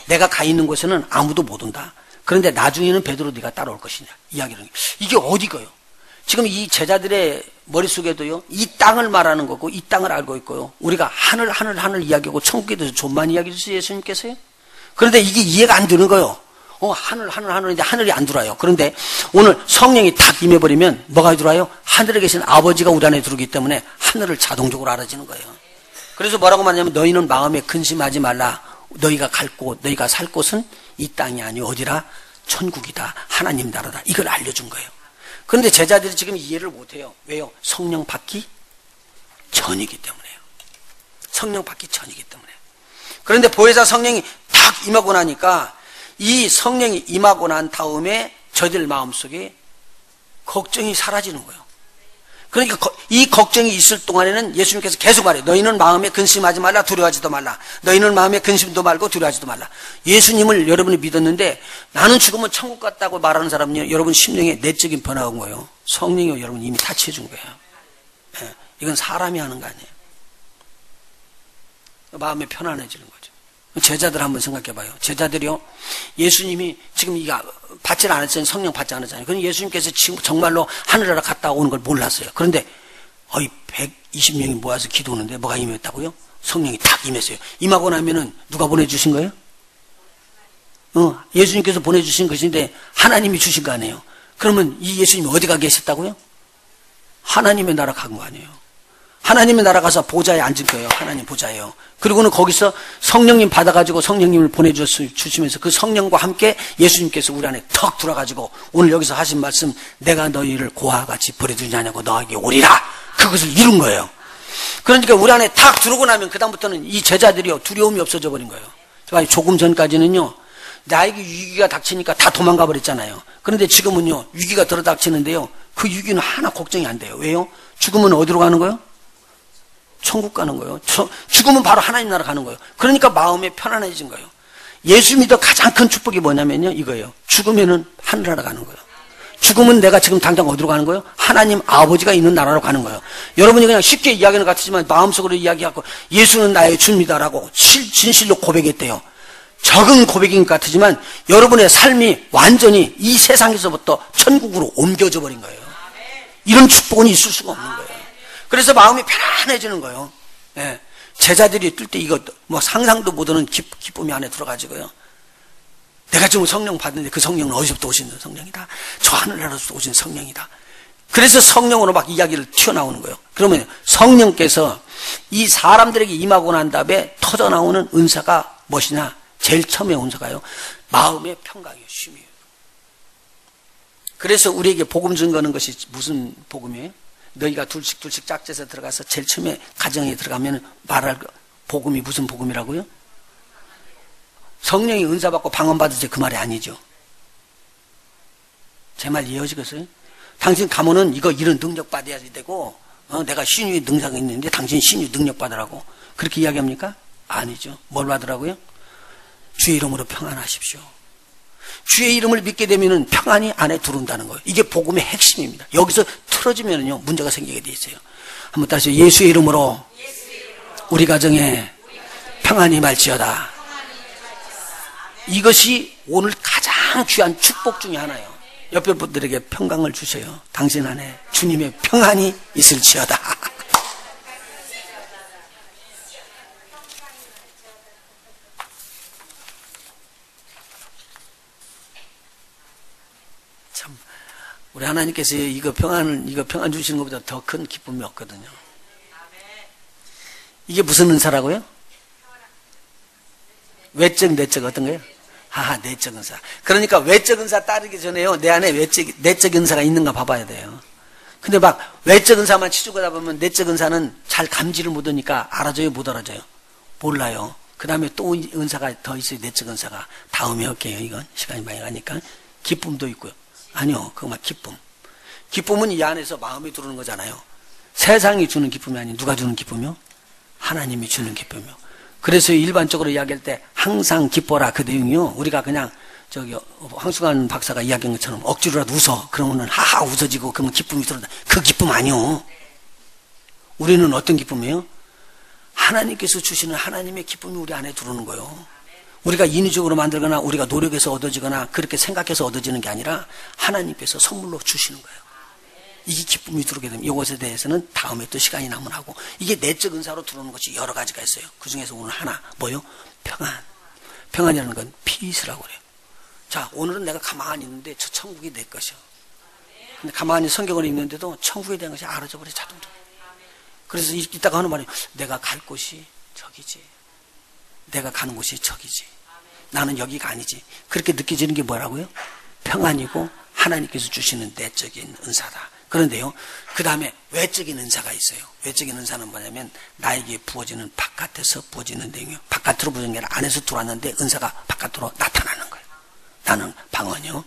[SPEAKER 1] 내가 가 있는 곳에는 아무도 못 온다. 그런데 나중에는 베드로 네가 따라올 것이냐 이야기를. 이게 어디가요? 지금 이 제자들의 머릿속에도요, 이 땅을 말하는 거고 이 땅을 알고 있고요, 우리가 하늘 이야기하고 천국에 대해서 좀만 이야기해 주세요, 예수님께서요. 그런데 이게 이해가 안 되는 거예요. 하늘인데 하늘이 안 들어와요. 그런데 오늘 성령이 탁 임해버리면 뭐가 들어와요? 하늘에 계신 아버지가 우리 안에 들어오기 때문에 하늘을 자동적으로 알아지는 거예요. 그래서 뭐라고 말하냐면 너희는 마음에 근심하지 말라. 너희가 갈 곳, 너희가 살 곳은 이 땅이 아니오 어디라? 천국이다. 하나님 나라다. 이걸 알려준 거예요. 그런데 제자들이 지금 이해를 못해요. 왜요? 성령 받기 전이기 때문에요. 성령 받기 전이기 때문에. 그런데 보혜사 성령이 탁 임하고 나니까 이 성령이 임하고 난 다음에 저들 마음속에 걱정이 사라지는 거예요. 그러니까 이 걱정이 있을 동안에는 예수님께서 계속 말해요. 너희는 마음에 근심하지 말라. 두려워하지도 말라. 너희는 마음에 근심도 말고 두려워하지도 말라. 예수님을 여러분이 믿었는데 나는 죽으면 천국 갔다고 말하는 사람은요, 여러분 심령에 내적인 변화가 온 거예요. 성령이 여러분 이미 타치해 준 거예요. 네, 이건 사람이 하는 거 아니에요. 마음이 편안해지는 거죠. 제자들 한번 생각해 봐요. 제자들이요, 예수님이 지금 이거 받지 않았잖아요. 성령 받지 않았잖아요. 그럼 예수님께서 지금 정말로 하늘나라 갔다 오는 걸 몰랐어요. 그런데 120명이 모여서 기도하는데 뭐가 임했다고요? 성령이 탁 임했어요. 임하고 나면은 누가 보내주신 거예요? 예수님께서 보내주신 것인데 하나님이 주신 거 아니에요. 그러면 이 예수님이 어디가 계셨다고요? 하나님의 나라 간 거 아니에요. 하나님의 나라 가서 보좌에 앉을 거예요. 하나님 보좌예요. 그리고는 거기서 성령님 받아가지고 성령님을 보내주시면서 그 성령과 함께 예수님께서 우리 안에 턱 들어가지고 오늘 여기서 하신 말씀, 내가 너희를 고아와 같이 버려두지 않냐고 너에게 오리라. 그것을 이룬 거예요. 그러니까 우리 안에 탁 들어오고 나면 그다음부터는 이 제자들이요, 두려움이 없어져 버린 거예요. 조금 전까지는요, 나에게 위기가 닥치니까 다 도망가 버렸잖아요. 그런데 지금은요, 위기가 들어닥치는데요, 그 위기는 하나 걱정이 안 돼요. 왜요? 죽으면 어디로 가는 거예요? 천국 가는 거예요. 죽으면 바로 하나님 나라 가는 거예요. 그러니까 마음이 편안해진 거예요. 예수 믿어 가장 큰 축복이 뭐냐면요, 이거예요. 죽으면은 하늘나라 가는 거예요. 죽으면 내가 지금 당장 어디로 가는 거예요? 하나님 아버지가 있는 나라로 가는 거예요. 여러분이 그냥 쉽게 이야기하는 것 같지만 마음속으로 이야기하고 예수는 나의 주입니다라고 진실로 고백했대요. 적은 고백인 것 같지만 여러분의 삶이 완전히 이 세상에서부터 천국으로 옮겨져 버린 거예요. 이런 축복은 있을 수가 없는 거예요. 그래서 마음이 편안해지는 거예요. 예. 제자들이 뜰 때 이거 뭐 상상도 못하는 기쁨이 안에 들어가지고요. 내가 지금 성령 받는데 그 성령은 어디서부터 오신 성령이다. 저 하늘나라로부터 오신 성령이다. 그래서 성령으로 막 이야기를 튀어나오는 거예요. 그러면 성령께서 이 사람들에게 임하고 난 다음에 터져나오는 은사가 무엇이냐? 제일 처음에 은사가요, 마음의 평강이에요. 쉼이에요. 그래서 우리에게 복음 준 거는 것이 무슨 복음이에요? 너희가 둘씩 짝지에서 들어가서 제일 처음에 가정에 들어가면 말할 복음이 무슨 복음이라고요? 성령이 은사 받고 방언 받으세요, 그 말이 아니죠. 제 말 이해하시겠어요? 당신 가면은 이런 능력 받아야 되고, 내가 신유의 능력이 있는데 당신 신유 능력 받으라고 그렇게 이야기합니까? 아니죠. 뭘 받으라고요? 주의 이름으로 평안하십시오. 주의 이름을 믿게 되면은 평안이 안에 들어온다는 거예요. 이게 복음의 핵심입니다. 여기서 틀어지면은요, 문제가 생기게 돼 있어요. 한번 따라서 예수의 이름으로 우리 가정에 평안이 말지어다. 이것이 오늘 가장 귀한 축복 중에 하나예요. 옆에 분들에게 평강을 주세요. 당신 안에 주님의 평안이 있을지어다. 참, 우리 하나님께서 이거 평안 주시는 것보다 더 큰 기쁨이 없거든요. 이게 무슨 은사라고요? 외적, 내적 어떤 거예요? 내적 은사. 그러니까 외적 은사 따르기 전에요, 내 안에 내적 은사가 있는가 봐봐야 돼요. 근데 막 외적 은사만 치주고다 보면 내적 은사는 잘 감지를 못하니까 알아줘요, 못 알아줘요? 몰라요. 그 다음에 또 은사가 더 있어요, 내적 은사가. 다음에 할게요, 이건. 시간이 많이 가니까. 기쁨도 있고요. 아니요, 그거 막 기쁨. 기쁨은 이 안에서 마음에 들어오는 거잖아요. 세상이 주는 기쁨이 아니에요. 누가 주는 기쁨이요? 하나님이 주는 기쁨이요. 그래서 일반적으로 이야기할 때 항상 기뻐라 그 내용이요. 우리가 그냥 황승환 박사가 이야기한 것처럼 억지로라도 웃어. 그러면은 하하 웃어지고 그러면 기쁨이 들어온다. 그 기쁨 아니요. 우리는 어떤 기쁨이에요? 하나님께서 주시는 하나님의 기쁨이 우리 안에 들어오는 거예요. 우리가 인위적으로 만들거나 우리가 노력해서 얻어지거나 그렇게 생각해서 얻어지는 게 아니라 하나님께서 선물로 주시는 거예요. 이게 기쁨이 들어오게 되면 이것에 대해서는 다음에 또 시간이 나면 하고, 이게 내적 은사로 들어오는 것이 여러 가지가 있어요. 그 중에서 오늘 하나 뭐요? 평안. 평안이라는 건 피스라고 그래요. 자, 오늘은 내가 가만히 있는데 저 천국이 내 것이요. 근데 가만히 성경을 읽는데도 천국에 대한 것이 알아져 버려, 자동적으로. 그래서 이따가 하는 말이 내가 갈 곳이 저기지. 내가 가는 곳이 저기지. 나는 여기가 아니지. 그렇게 느껴지는 게 뭐라고요? 평안이고 하나님께서 주시는 내적인 은사다. 그런데요, 그 다음에 외적인 은사가 있어요. 외적인 은사는 뭐냐면 나에게 부어지는 바깥에서 부어지는 내용이요. 바깥으로 부어지는 게 아니라 안에서 들어왔는데 은사가 바깥으로 나타나는 거예요. 나는 방언이요.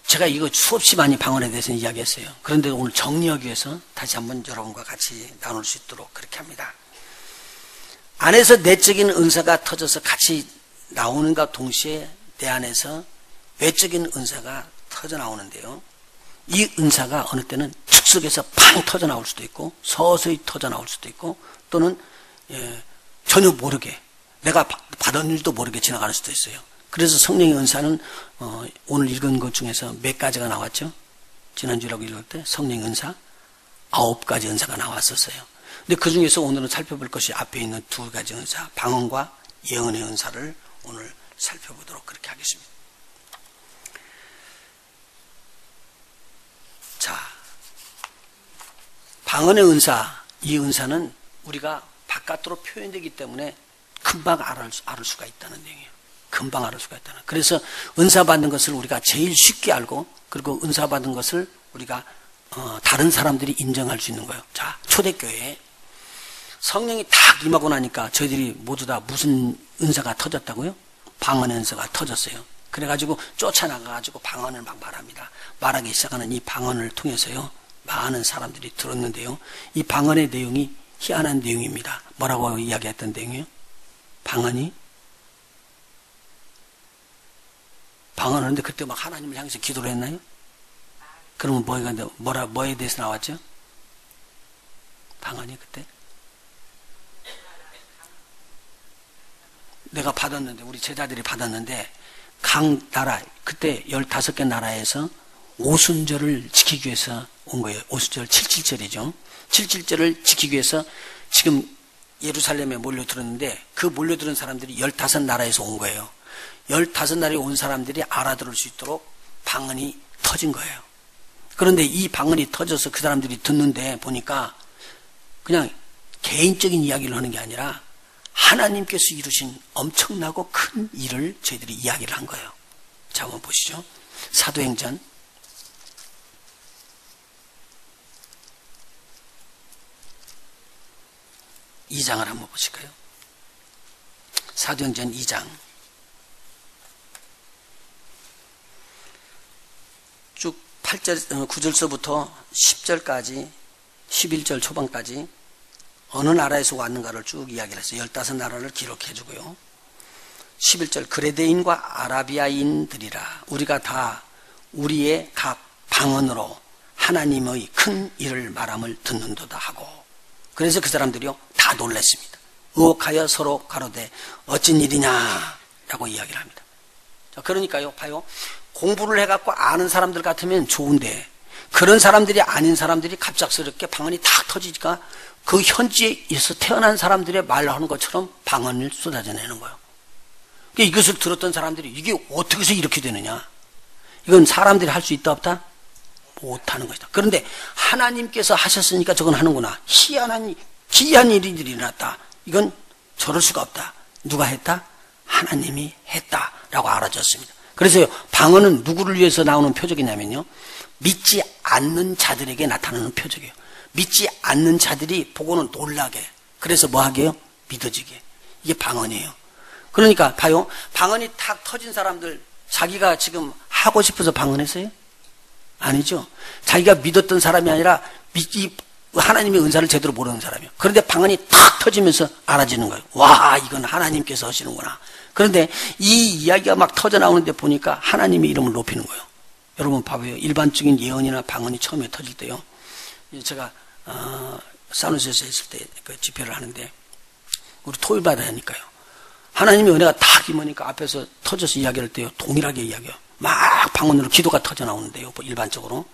[SPEAKER 1] 제가 이거 수없이 많이 방언에 대해서 이야기했어요. 그런데 오늘 정리하기 위해서 다시 한번 여러분과 같이 나눌 수 있도록 그렇게 합니다. 안에서 내적인 은사가 터져서 같이 나오는가 동시에 내 안에서 외적인 은사가 터져 나오는데요. 이 은사가 어느 때는 즉석에서 팡 터져 나올 수도 있고 서서히 터져 나올 수도 있고 또는 전혀 모르게 내가 받은 일도 모르게 지나가는 수도 있어요. 그래서 성령의 은사는 오늘 읽은 것 중에서 몇 가지가 나왔죠? 지난주라고 읽을 때 성령의 은사 9가지 은사가 나왔었어요. 근데 그 중에서 오늘은 살펴볼 것이 앞에 있는 2가지 은사, 방언과 예언의 은사를 오늘 살펴보도록 그렇게 하겠습니다. 자, 방언의 은사, 이 은사는 우리가 바깥으로 표현되기 때문에 금방 알을 수가 있다는 내용이에요. 금방 알을 수가 있다는. 그래서 은사 받는 것을 우리가 제일 쉽게 알고, 그리고 은사 받은 것을 우리가 다른 사람들이 인정할 수 있는 거예요. 자, 초대교회에 성령이 딱 임하고 나니까 저희들이 모두 다 무슨 은사가 터졌다고요? 방언의 은사가 터졌어요. 그래가지고 쫓아나가가지고 방언을 막 말합니다. 말하기 시작하는 이 방언을 통해서요, 많은 사람들이 들었는데요. 이 방언의 내용이 희한한 내용입니다. 뭐라고 이야기했던 내용이요? 방언을 하는데 그때 막 하나님을 향해서 기도를 했나요? 그러면 뭐에 대해서 나왔죠? 방언이 그때? 내가 받았는데, 우리 제자들이 받았는데, 각 나라, 그때 15개 나라에서 오순절을 지키기 위해서 온 거예요. 오순절 77절이죠. 77절을 지키기 위해서 지금 예루살렘에 몰려들었는데, 그 몰려들은 사람들이 15나라에서 온 거예요. 15나라에 온 사람들이 알아들을 수 있도록 방언이 터진 거예요. 그런데 이 방언이 터져서 그 사람들이 듣는데 보니까 그냥 개인적인 이야기를 하는 게 아니라 하나님께서 이루신 엄청나고 큰 일을 저희들이 이야기를 한 거예요. 자, 한번 보시죠. 사도행전 2장을 한번 보실까요? 사도행전 2장 쭉 9절서부터 10절까지 11절 초반까지 어느 나라에서 왔는가를 쭉 이야기를 했어요. 15나라를 기록해 주고요. 11절 그레데인과 아라비아인들이라 우리가 다 우리의 각 방언으로 하나님의 큰 일을 말함을 듣는도다 하고, 그래서 그 사람들이요 다 놀랐습니다. 의혹하여 서로 가로되 어쩐 일이냐 라고 이야기를 합니다. 자, 그러니까요 봐요, 공부를 해갖고 아는 사람들 같으면 좋은데 그런 사람들이 아닌 사람들이 갑작스럽게 방언이 탁 터지니까 그 현지에서 태어난 사람들의 말하는 것처럼 방언을 쏟아져내는 거예요. 이것을 들었던 사람들이 이게 어떻게 해서 이렇게 되느냐, 이건 사람들이 할 수 있다 없다? 못하는 것이다. 그런데 하나님께서 하셨으니까 저건 하는구나, 희한한 기이한 일이 일어났다, 이건 저럴 수가 없다. 누가 했다? 하나님이 했다라고 알아졌습니다. 그래서 방언은 누구를 위해서 나오는 표적이냐면요, 믿지 않는 자들에게 나타나는 표적이에요. 믿지 않는 자들이 보고는 놀라게, 그래서 뭐 하게요? 믿어지게. 이게 방언이에요. 그러니까 봐요, 방언이 탁 터진 사람들, 자기가 지금 하고 싶어서 방언했어요? 아니죠. 자기가 믿었던 사람이 아니라 하나님의 은사를 제대로 모르는 사람이에요. 그런데 방언이 탁 터지면서 알아지는 거예요. 와, 이건 하나님께서 하시는구나. 그런데 이 이야기가 막 터져 나오는데 보니까 하나님의 이름을 높이는 거예요. 여러분 봐봐요. 일반적인 예언이나 방언이 처음에 터질 때요, 제가 사누시에서 있을 때 그 집회를 하는데 우리 토요일마다 하니까요, 하나님의 은혜가 탁 임하니까 앞에서 터져서 이야기할 때요 동일하게 이야기해요. 막 방언으로 기도가 터져 나오는데요, 일반적으로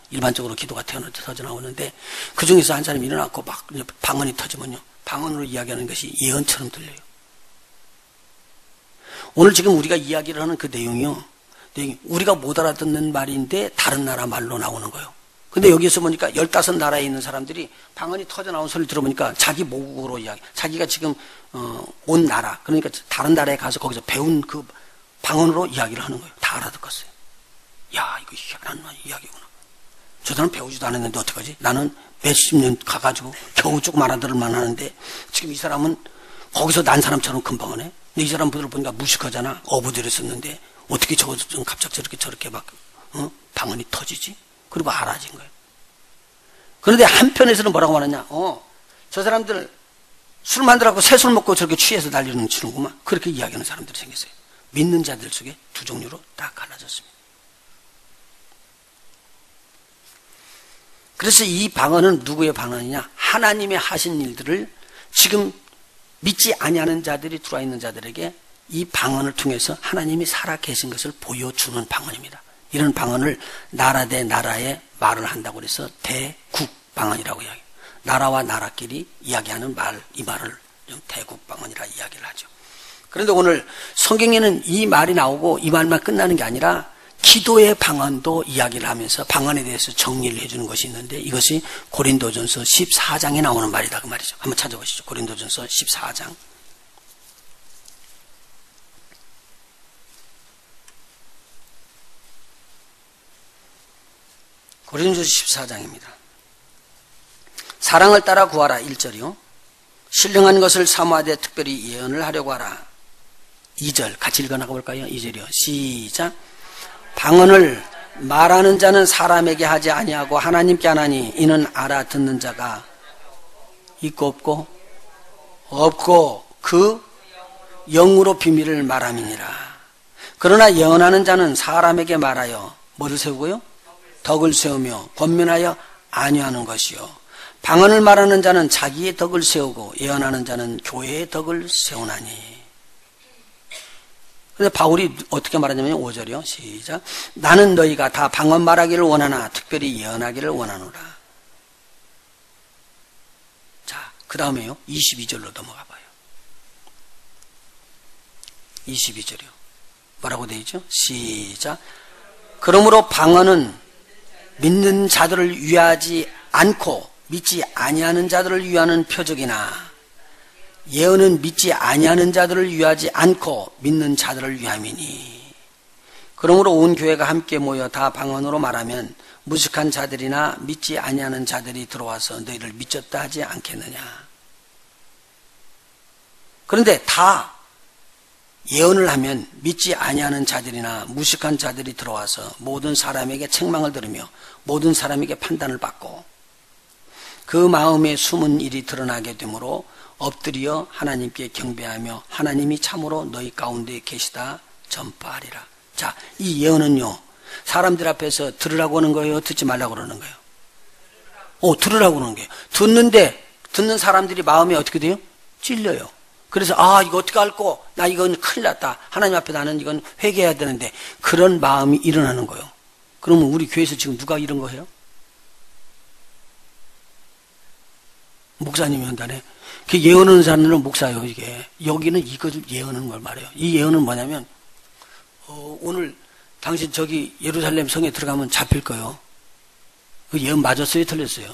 [SPEAKER 1] 기도가 터져 나오는데 그 중에서 한 사람이 일어나고 막 방언이 터지면요 방언으로 이야기하는 것이 예언처럼 들려요. 오늘 지금 우리가 이야기를 하는 그 내용이요, 우리가 못 알아듣는 말인데 다른 나라 말로 나오는 거예요. 근데 여기에서 보니까 15나라에 있는 사람들이 방언이 터져 나온 소리를 들어보니까 자기 모국어로 자기가 지금 온 나라, 그러니까 다른 나라에 가서 거기서 배운 그 방언으로 이야기를 하는 거예요. 다 알아듣겠어요. 야, 이거 희한한 이야기구나. 저 사람 배우지도 않았는데 어떡하지? 나는 몇십 년 가가지고 겨우 조금 알아들을만 하는데 지금 이 사람은 거기서 난 사람처럼 금방 하네. 근데 이 사람들을 보니까 무식하잖아. 어부들을 썼는데 어떻게 좀 갑자기 저렇게 막 방언이 터지지? 그리고 알아진 거예요. 그런데 한편에서는 뭐라고 말하냐, 저 사람들 술 만들라고 새술 먹고 저렇게 취해서 난리는 치는구만, 그렇게 이야기하는 사람들이 생겼어요. 믿는 자들 속에 두 종류로 딱 갈라졌습니다. 그래서 이 방언은 누구의 방언이냐, 하나님의 하신 일들을 지금 믿지 아니하는 자들이 들어와 있는 자들에게 이 방언을 통해서 하나님이 살아 계신 것을 보여주는 방언입니다. 이런 방언을 나라 대 나라에 말을 한다고 해서 대국 방언이라고 이야기해요. 나라와 나라끼리 이야기하는 말, 이 말을 대국 방언이라 이야기를 하죠. 그런데 오늘 성경에는 이 말이 나오고 이 말만 끝나는 게 아니라 기도의 방언도 이야기를 하면서 방언에 대해서 정리를 해주는 것이 있는데, 이것이 고린도전서 14장에 나오는 말이다 그 말이죠. 한번 찾아보시죠. 고린도전서 14장. 고린도전서 14장입니다. 사랑을 따라 구하라 1절이요. 신령한 것을 사모하되 특별히 예언을 하려고 하라. 2절 같이 읽어나가 볼까요? 2절이요. 시작. 방언을 말하는 자는 사람에게 하지 아니하고 하나님께 하나니 이는 알아듣는 자가 있고 없고 그 영으로 비밀을 말함이니라. 그러나 예언하는 자는 사람에게 말하여 뭐를 세우고요? 덕을 세우며 권면하여 안위하는 것이요. 방언을 말하는 자는 자기의 덕을 세우고 예언하는 자는 교회의 덕을 세우나니. 근데 바울이 어떻게 말하냐면 5절이요. 시작. 나는 너희가 다 방언 말하기를 원하나 특별히 예언하기를 원하노라. 자, 그 다음에요. 22절로 넘어가 봐요. 22절이요. 뭐라고 되어 있죠? 시작. 그러므로 방언은 믿는 자들을 위하지 않고 믿지 아니하는 자들을 위하는 표적이나 예언은 믿지 아니하는 자들을 위하지 않고 믿는 자들을 위함이니. 그러므로 온 교회가 함께 모여 다 방언으로 말하면 무식한 자들이나 믿지 아니하는 자들이 들어와서 너희를 믿졌다 하지 않겠느냐. 그런데 다 예언을 하면 믿지 아니하는 자들이나 무식한 자들이 들어와서 모든 사람에게 책망을 들으며 모든 사람에게 판단을 받고 그 마음에 숨은 일이 드러나게 되므로 엎드려 하나님께 경배하며 하나님이 참으로 너희 가운데 계시다 전파하리라. 자, 이 예언은요, 사람들 앞에서 들으라고 하는 거예요? 듣지 말라고 그러는 거예요? 들으라고 그러는 거예요. 듣는 사람들이 마음이 어떻게 돼요? 찔려요. 그래서 이거 어떻게 할꼬? 나 이건 큰일 났다. 하나님 앞에 나는 이건 회개해야 되는데, 그런 마음이 일어나는 거예요. 그러면 우리 교회에서 지금 누가 이런 거 해요? 목사님이 한다네. 그 예언하는 사람들은 목사예요, 이게. 여기는 이것을 예언하는 걸 말해요. 이 예언은 뭐냐면, 오늘 당신 저기 예루살렘 성에 들어가면 잡힐 거예요. 그 예언 맞았어요, 틀렸어요?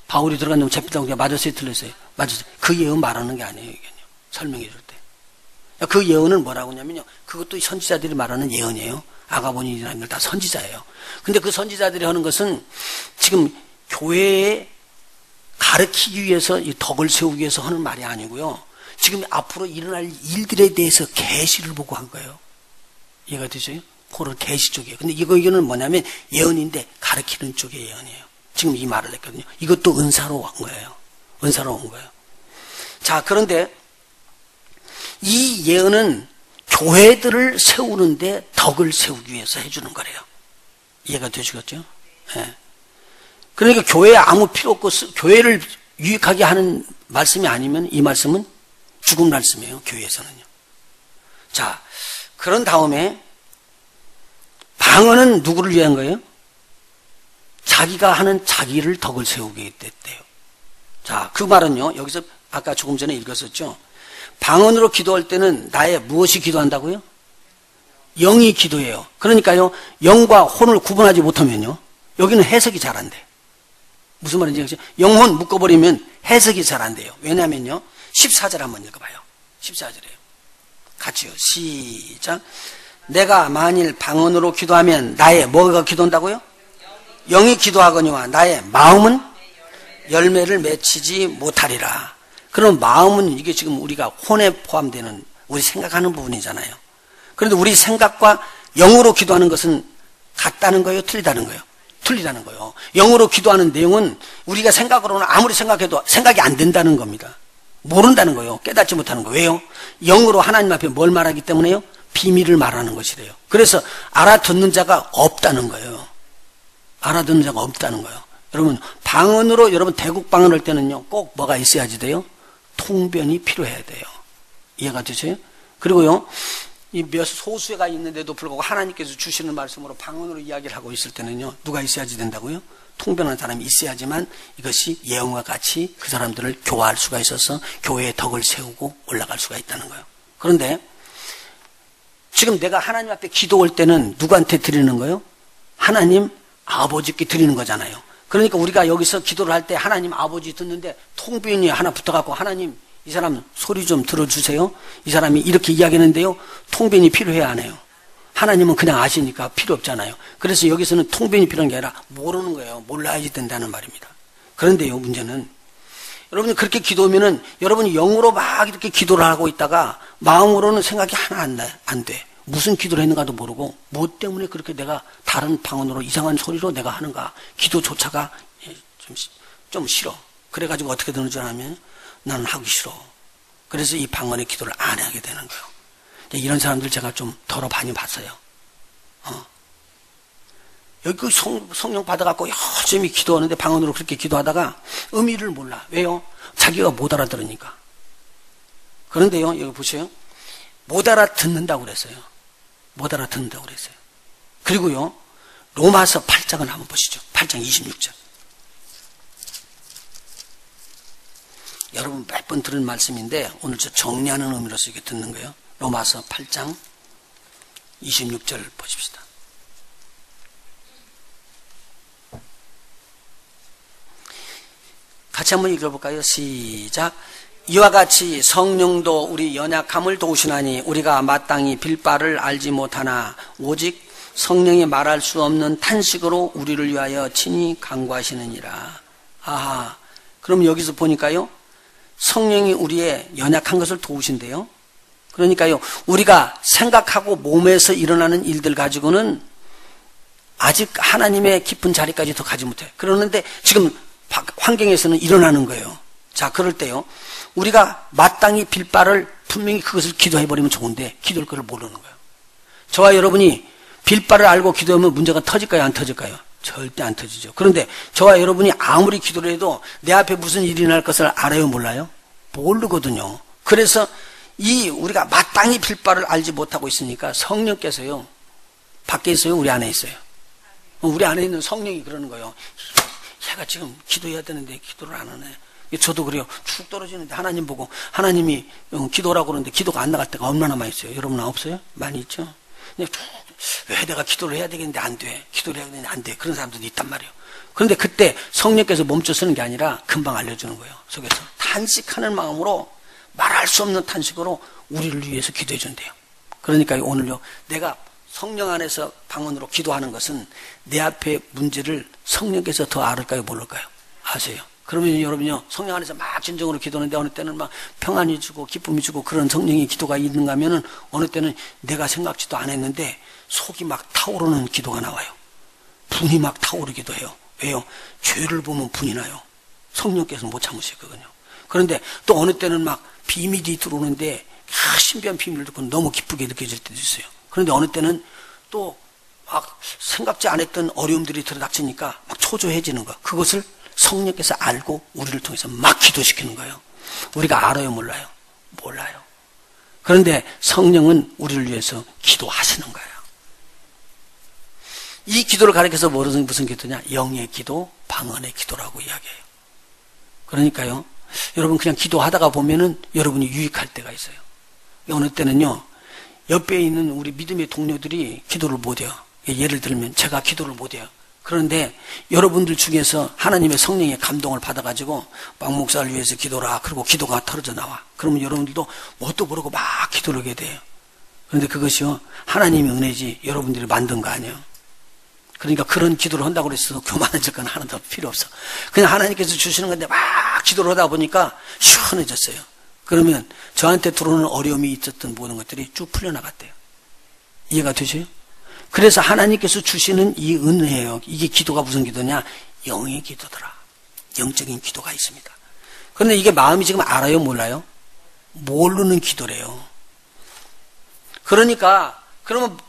[SPEAKER 1] 바울이 들어갔는데 잡혔다고 그냥 맞았어요, 틀렸어요? 맞았어요. 그 예언 말하는 게 아니에요, 이게요. 설명해 줄 때. 그 예언은 뭐라고 하냐면요, 그것도 선지자들이 말하는 예언이에요. 아가본인이라는 걸 다 선지자예요. 근데 그 선지자들이 하는 것은 지금 교회에 가르치기 위해서, 이 덕을 세우기 위해서 하는 말이 아니고요. 지금 앞으로 일어날 일들에 대해서 계시를 보고 한 거예요. 이해가 되죠? 그런 계시 쪽이에요. 근데 이거는 뭐냐면 예언인데 가르치는 쪽의 예언이에요. 지금 이 말을 했거든요. 이것도 은사로 온 거예요. 은사로 온 거예요. 자, 그런데 이 예언은 교회들을 세우는데 덕을 세우기 위해서 해주는 거래요. 이해가 되시겠죠? 네. 그러니까 교회에 아무 필요 없고 교회를 유익하게 하는 말씀이 아니면 이 말씀은 죽은 말씀이에요. 교회에서는요. 자, 그런 다음에 방언은 누구를 위한 거예요? 자기가 하는 자기를 덕을 세우게 됐대요. 자, 그 말은요, 여기서 아까 조금 전에 읽었었죠. 방언으로 기도할 때는 나의 무엇이 기도한다고요? 영이 기도해요. 그러니까요, 영과 혼을 구분하지 못하면요, 여기는 해석이 잘 안 돼. 무슨 말인지, 영혼 묶어버리면 해석이 잘 안 돼요. 왜냐면요, 14절 한번 읽어봐요. 14절이에요. 같이요. 시작. 내가 만일 방언으로 기도하면 나의 뭐가 기도한다고요? 영이 기도하거니와 나의 마음은 열매를 맺히지 못하리라. 그럼 마음은 이게 지금 우리가 혼에 포함되는 우리 생각하는 부분이잖아요. 그런데 우리 생각과 영으로 기도하는 것은 같다는 거예요? 틀리다는 거예요? 틀리다는 거예요. 영으로 기도하는 내용은 우리가 생각으로는 아무리 생각해도 생각이 안 된다는 겁니다. 모른다는 거예요. 깨닫지 못하는 거예요. 왜요? 영으로 하나님 앞에 뭘 말하기 때문에요? 비밀을 말하는 것이래요. 그래서 알아듣는 자가 없다는 거예요. 알아듣는 자가 없다는 거예요. 여러분, 방언으로 여러분 대국 방언할 때는요, 꼭 뭐가 있어야지 돼요? 통변이 필요해야 돼요. 이해가 되세요? 그리고요, 이 몇 소수가 있는데도 불구하고 하나님께서 주시는 말씀으로 방언으로 이야기를 하고 있을 때는요, 누가 있어야지 된다고요? 통변하는 사람이 있어야지만 이것이 예언과 같이 그 사람들을 교화할 수가 있어서 교회의 덕을 세우고 올라갈 수가 있다는 거예요. 그런데 지금 내가 하나님 앞에 기도 올 때는 누구한테 드리는 거예요? 하나님 아버지께 드리는 거잖아요. 그러니까 우리가 여기서 기도를 할 때 하나님 아버지 듣는데 통변이 하나 붙어갖고 하나님 이 사람 소리 좀 들어주세요. 이 사람이 이렇게 이야기하는데요. 통변이 필요해야 하네요. 하나님은 그냥 아시니까 필요 없잖아요. 그래서 여기서는 통변이 필요한 게 아니라 모르는 거예요. 몰라야지 된다는 말입니다. 그런데요, 문제는 여러분이 그렇게 기도하면은 여러분이 영으로 막 이렇게 기도를 하고 있다가 마음으로는 생각이 하나 안 돼. 무슨 기도를 했는가도 모르고 뭐 때문에 그렇게 내가 다른 방언으로 이상한 소리로 내가 하는가. 기도조차가 좀 싫어. 그래가지고 어떻게 되는 줄 아면 나는 하기 싫어. 그래서 이 방언의 기도를 안 하게 되는 거예요. 이런 사람들 제가 좀 더러 많이 봤어요. 여기 그 성령 받아갖고 열심히 기도하는데 방언으로 그렇게 기도하다가 의미를 몰라. 왜요? 자기가 못 알아들으니까. 그런데요, 여기 보세요. 못 알아듣는다고 그랬어요. 못 알아듣는다고 그랬어요. 그리고요, 로마서 8장을 한번 보시죠. 8장 26절. 여러분 몇 번 들은 말씀인데 오늘 저 정리하는 의미로서 이렇게 듣는 거예요. 로마서 8장 26절 보십시다. 같이 한번 읽어볼까요? 시작. 이와 같이 성령도 우리 연약함을 도우시나니 우리가 마땅히 빌 바를 알지 못하나 오직 성령이 말할 수 없는 탄식으로 우리를 위하여 친히 간구하시느니라. 아하, 그럼 여기서 보니까요, 성령이 우리의 연약한 것을 도우신대요. 그러니까요, 우리가 생각하고 몸에서 일어나는 일들 가지고는 아직 하나님의 깊은 자리까지 더 가지 못해요. 그러는데 지금 환경에서는 일어나는 거예요. 자, 그럴 때요, 우리가 마땅히 빌 바를 분명히 그것을 기도해버리면 좋은데 기도할 것을 모르는 거예요. 저와 여러분이 빌 바를 알고 기도하면 문제가 터질까요? 안 터질까요? 절대 안 터지죠. 그런데 저와 여러분이 아무리 기도를 해도 내 앞에 무슨 일이 날 것을 알아요? 몰라요? 모르거든요. 그래서 우리가 마땅히 빌 바를 알지 못하고 있으니까 성령께서요, 밖에 있어요? 우리 안에 있어요? 우리 안에 있는 성령이 그러는 거예요. 얘가 지금 기도해야 되는데 기도를 안 하네. 저도 그래요. 축 떨어지는데 하나님 보고 하나님이 기도라고 그러는데 기도가 안 나갈 때가 얼마나 많이 있어요. 여러분 없어요? 많이 있죠? 왜 내가 기도를 해야 되겠는데 안 돼. 기도를 해야 되는데 안 돼. 그런 사람들도 있단 말이에요. 그런데 그때 성령께서 멈춰 서는 게 아니라 금방 알려주는 거예요. 속에서 탄식하는 마음으로 말할 수 없는 탄식으로 우리를 위해서 기도해 준대요. 그러니까 오늘요, 내가 성령 안에서 방언으로 기도하는 것은 내 앞에 문제를 성령께서 더 알을까요? 모를까요? 아세요? 그러면 여러분요, 성령 안에서 막 진정으로 기도하는데 어느 때는 막 평안이 주고 기쁨이 주고 그런 성령의 기도가 있는가 하면은 어느 때는 내가 생각지도 않았는데 속이 막 타오르는 기도가 나와요. 분이 막 타오르기도 해요. 왜요? 죄를 보면 분이 나요. 성령께서 못 참으시거든요. 그런데 또 어느 때는 막 비밀이 들어오는데 신비한 비밀을 듣고 너무 기쁘게 느껴질 때도 있어요. 그런데 어느 때는 또 막 생각지 않았던 어려움들이 들어닥치니까 막 초조해지는 거. 그것을 성령께서 알고 우리를 통해서 막 기도시키는 거예요. 우리가 알아요? 몰라요? 몰라요. 그런데 성령은 우리를 위해서 기도하시는 거예요. 이 기도를 가리켜서 무슨 기도냐? 영의 기도, 방언의 기도라고 이야기해요. 그러니까요, 여러분 그냥 기도하다가 보면은 여러분이 유익할 때가 있어요. 어느 때는요, 옆에 있는 우리 믿음의 동료들이 기도를 못해요. 예를 들면 제가 기도를 못해요. 그런데 여러분들 중에서 하나님의 성령의 감동을 받아가지고 막 목사를 위해서 기도라, 그리고 기도가 털어져 나와. 그러면 여러분들도 뭣도 모르고 막 기도를 하게 돼요. 그런데 그것이요, 하나님의 은혜지 여러분들이 만든 거 아니에요. 그러니까 그런 기도를 한다고 그래서 교만해질 건 하나도 필요 없어. 그냥 하나님께서 주시는 건데 막 기도를 하다 보니까 시원해졌어요. 그러면 저한테 들어오는 어려움이 있었던 모든 것들이 쭉 풀려나갔대요. 이해가 되세요? 그래서 하나님께서 주시는 이 은혜예요. 이게 기도가 무슨 기도냐? 영의 기도더라. 영적인 기도가 있습니다. 그런데 이게 마음이 지금 알아요? 몰라요? 모르는 기도래요. 그러니까 그러면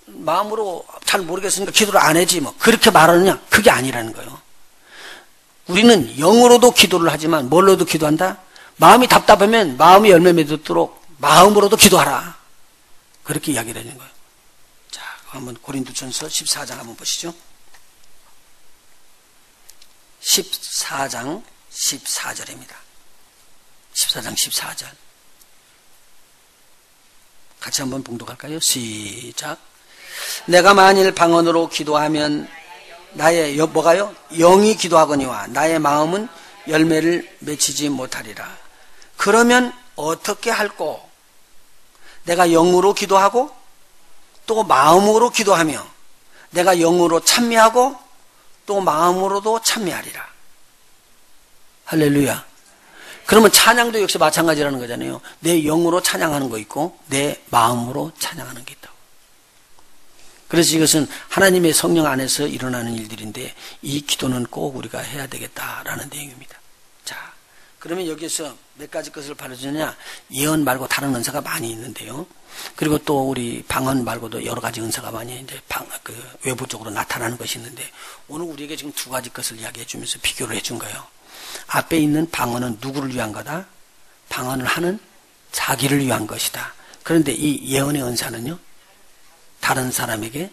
[SPEAKER 1] 마음으로 잘 모르겠으니까 기도를 안 해지 뭐 그렇게 말하느냐? 그게 아니라는 거예요. 우리는 영으로도 기도를 하지만 뭘로도 기도한다? 마음이 답답하면 마음이 열매 맺도록 마음으로도 기도하라. 그렇게 이야기를 하는 거예요. 자, 한번 고린도전서 14장 한번 보시죠. 14장 14절입니다. 14장 14절. 같이 한번 봉독할까요? 시작. 내가 만일 방언으로 기도하면 나의 뭐가요? 영이 기도하거니와 나의 마음은 열매를 맺히지 못하리라. 그러면 어떻게 할꼬? 내가 영으로 기도하고 또 마음으로 기도하며 내가 영으로 찬미하고 또 마음으로도 찬미하리라. 할렐루야. 그러면 찬양도 역시 마찬가지라는 거잖아요. 내 영으로 찬양하는 거 있고 내 마음으로 찬양하는 게 있다고. 그래서 이것은 하나님의 성령 안에서 일어나는 일들인데 이 기도는 꼭 우리가 해야 되겠다라는 내용입니다. 자, 그러면 여기서 몇 가지 것을 바라주느냐? 예언 말고 다른 은사가 많이 있는데요. 그리고 또 우리 방언 말고도 여러 가지 은사가 많이 이제 외부적으로 나타나는 것이 있는데 오늘 우리에게 지금 두 가지 것을 이야기해 주면서 비교를 해 준 거예요. 앞에 있는 방언은 누구를 위한 거다? 방언을 하는 자기를 위한 것이다. 그런데 이 예언의 은사는요, 다른 사람에게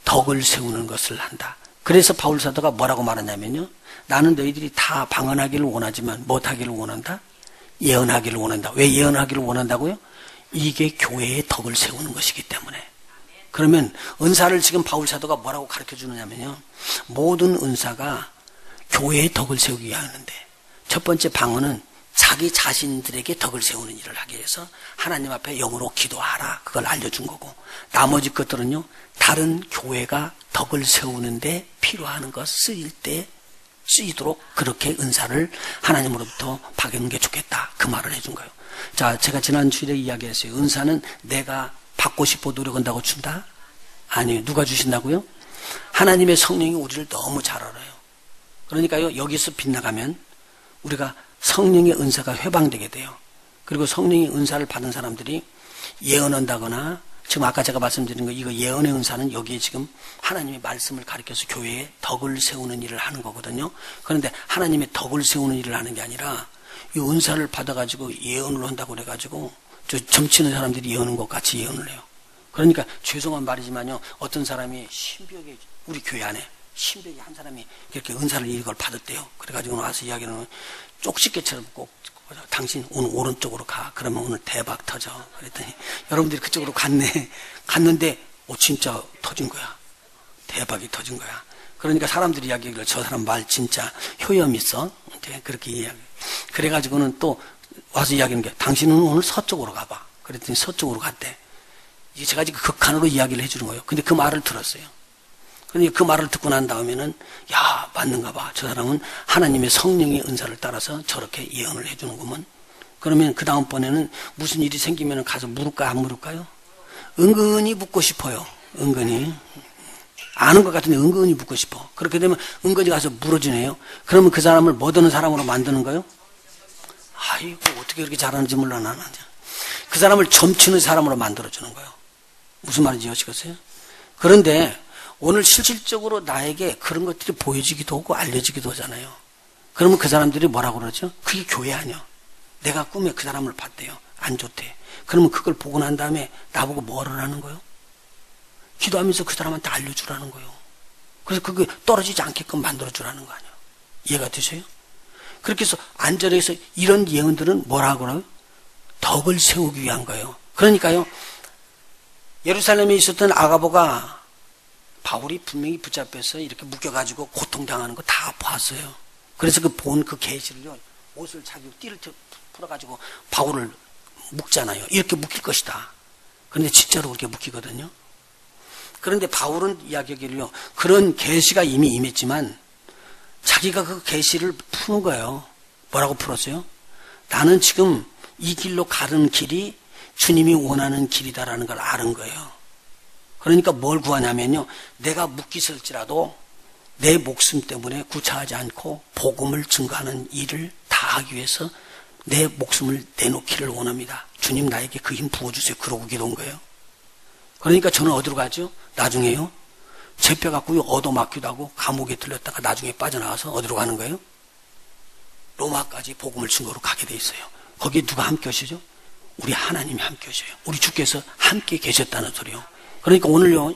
[SPEAKER 1] 덕을 세우는 것을 한다. 그래서 바울 사도가 뭐라고 말하냐면요, 나는 너희들이 다 방언하기를 원하지만 못하기를 원한다? 예언하기를 원한다. 왜 예언하기를 원한다고요? 이게 교회의 덕을 세우는 것이기 때문에. 그러면 은사를 지금 바울 사도가 뭐라고 가르쳐 주느냐면요, 모든 은사가 교회의 덕을 세우기 위하는데 첫 번째 방언은 자기 자신들에게 덕을 세우는 일을 하기 위해서 하나님 앞에 영으로 기도하라, 그걸 알려준 거고, 나머지 것들은요, 다른 교회가 덕을 세우는데 필요한 것 쓰일 때 쓰이도록 그렇게 은사를 하나님으로부터 받는 게 좋겠다, 그 말을 해준 거예요. 자, 제가 지난 주일에 이야기했어요. 은사는 내가 받고 싶어 노력한다고 준다? 아니에요. 누가 주신다고요? 하나님의 성령이 우리를 너무 잘 알아요. 그러니까요, 여기서 빗나가면 우리가 성령의 은사가 회방되게 돼요. 그리고 성령의 은사를 받은 사람들이 예언한다거나, 지금 아까 제가 말씀드린 거, 이거 예언의 은사는 여기에 지금 하나님의 말씀을 가리켜서 교회에 덕을 세우는 일을 하는 거거든요. 그런데 하나님의 덕을 세우는 일을 하는 게 아니라 이 은사를 받아가지고 예언을 한다고 그래가지고 저 점치는 사람들이 예언한 것 같이 예언을 해요. 그러니까 죄송한 말이지만요, 어떤 사람이 신비하게 우리 교회 안에 신비하게 한 사람이 이렇게 은사를 이걸 받았대요. 그래가지고 와서 이야기는 쪽집게처럼 꼭 당신 오늘 오른쪽으로 가. 그러면 오늘 대박 터져. 그랬더니 여러분들이 그쪽으로 갔는데 진짜 터진 거야. 대박이 터진 거야. 그러니까 사람들이 이야기를 저 사람 말 진짜 효염 있어. 이제 그렇게 이야기. 그래가지고는 또 와서 이야기하는 게 당신은 오늘 서쪽으로 가봐. 그랬더니 서쪽으로 갔대. 이게 제가 지금 극한으로 이야기를 해주는 거예요. 근데 그 말을 들었어요. 그러니까 그 말을 듣고 난 다음에는 야, 맞는가 봐. 저 사람은 하나님의 성령의 은사를 따라서 저렇게 예언을 해주는구먼. 그러면 그 다음번에는 무슨 일이 생기면 가서 물을까 안 물을까요? 은근히 묻고 싶어요. 은근히. 아는 것 같은데 은근히 묻고 싶어. 그렇게 되면 은근히 가서 물어주네요. 그러면 그 사람을 못 얻는 사람으로 만드는 거예요? 아이고, 어떻게 그렇게 잘하는지 몰라, 나는. 그 사람을 점치는 사람으로 만들어주는 거예요. 무슨 말인지 아시겠어요? 그런데 오늘 실질적으로 나에게 그런 것들이 보여지기도 하고 알려지기도 하잖아요. 그러면 그 사람들이 뭐라고 그러죠? 그게 교회 아니야. 내가 꿈에 그 사람을 봤대요. 안 좋대. 그러면 그걸 보고 난 다음에 나보고 뭐라는 거예요? 기도하면서 그 사람한테 알려주라는 거예요. 그래서 그게 떨어지지 않게끔 만들어주라는 거 아니에요. 이해가 되세요? 그렇게 해서 안절에서 이런 예언들은 뭐라고 그래요? 덕을 세우기 위한 거예요. 그러니까요, 예루살렘에 있었던 아가보가 바울이 분명히 붙잡혀서 이렇게 묶여가지고 고통당하는 거 다 봤어요. 그래서 그 계시를요, 옷을 자기 띠를 풀어가지고 바울을 묶잖아요. 이렇게 묶일 것이다. 그런데 진짜로 그렇게 묶이거든요. 그런데 바울은 이야기하기를요, 그런 계시가 이미 임했지만 자기가 그 계시를 푸는 거예요. 뭐라고 풀었어요? 나는 지금 이 길로 가는 길이 주님이 원하는 길이다라는 걸 아는 거예요. 그러니까 뭘 구하냐면요, 내가 묶이실지라도 내 목숨 때문에 구차하지 않고 복음을 증거하는 일을 다 하기 위해서 내 목숨을 내놓기를 원합니다. 주님 나에게 그 힘 부어주세요. 그러고 기도한 거예요. 그러니까 저는 어디로 가죠? 나중에요, 잡혀갖고 얻어맞기도 하고 감옥에 들렸다가 나중에 빠져나와서 어디로 가는 거예요? 로마까지 복음을 증거로 가게 돼 있어요. 거기에 누가 함께 오시죠? 우리 하나님이 함께 오셔요. 우리 주께서 함께 계셨다는 소리요. 그러니까 오늘요,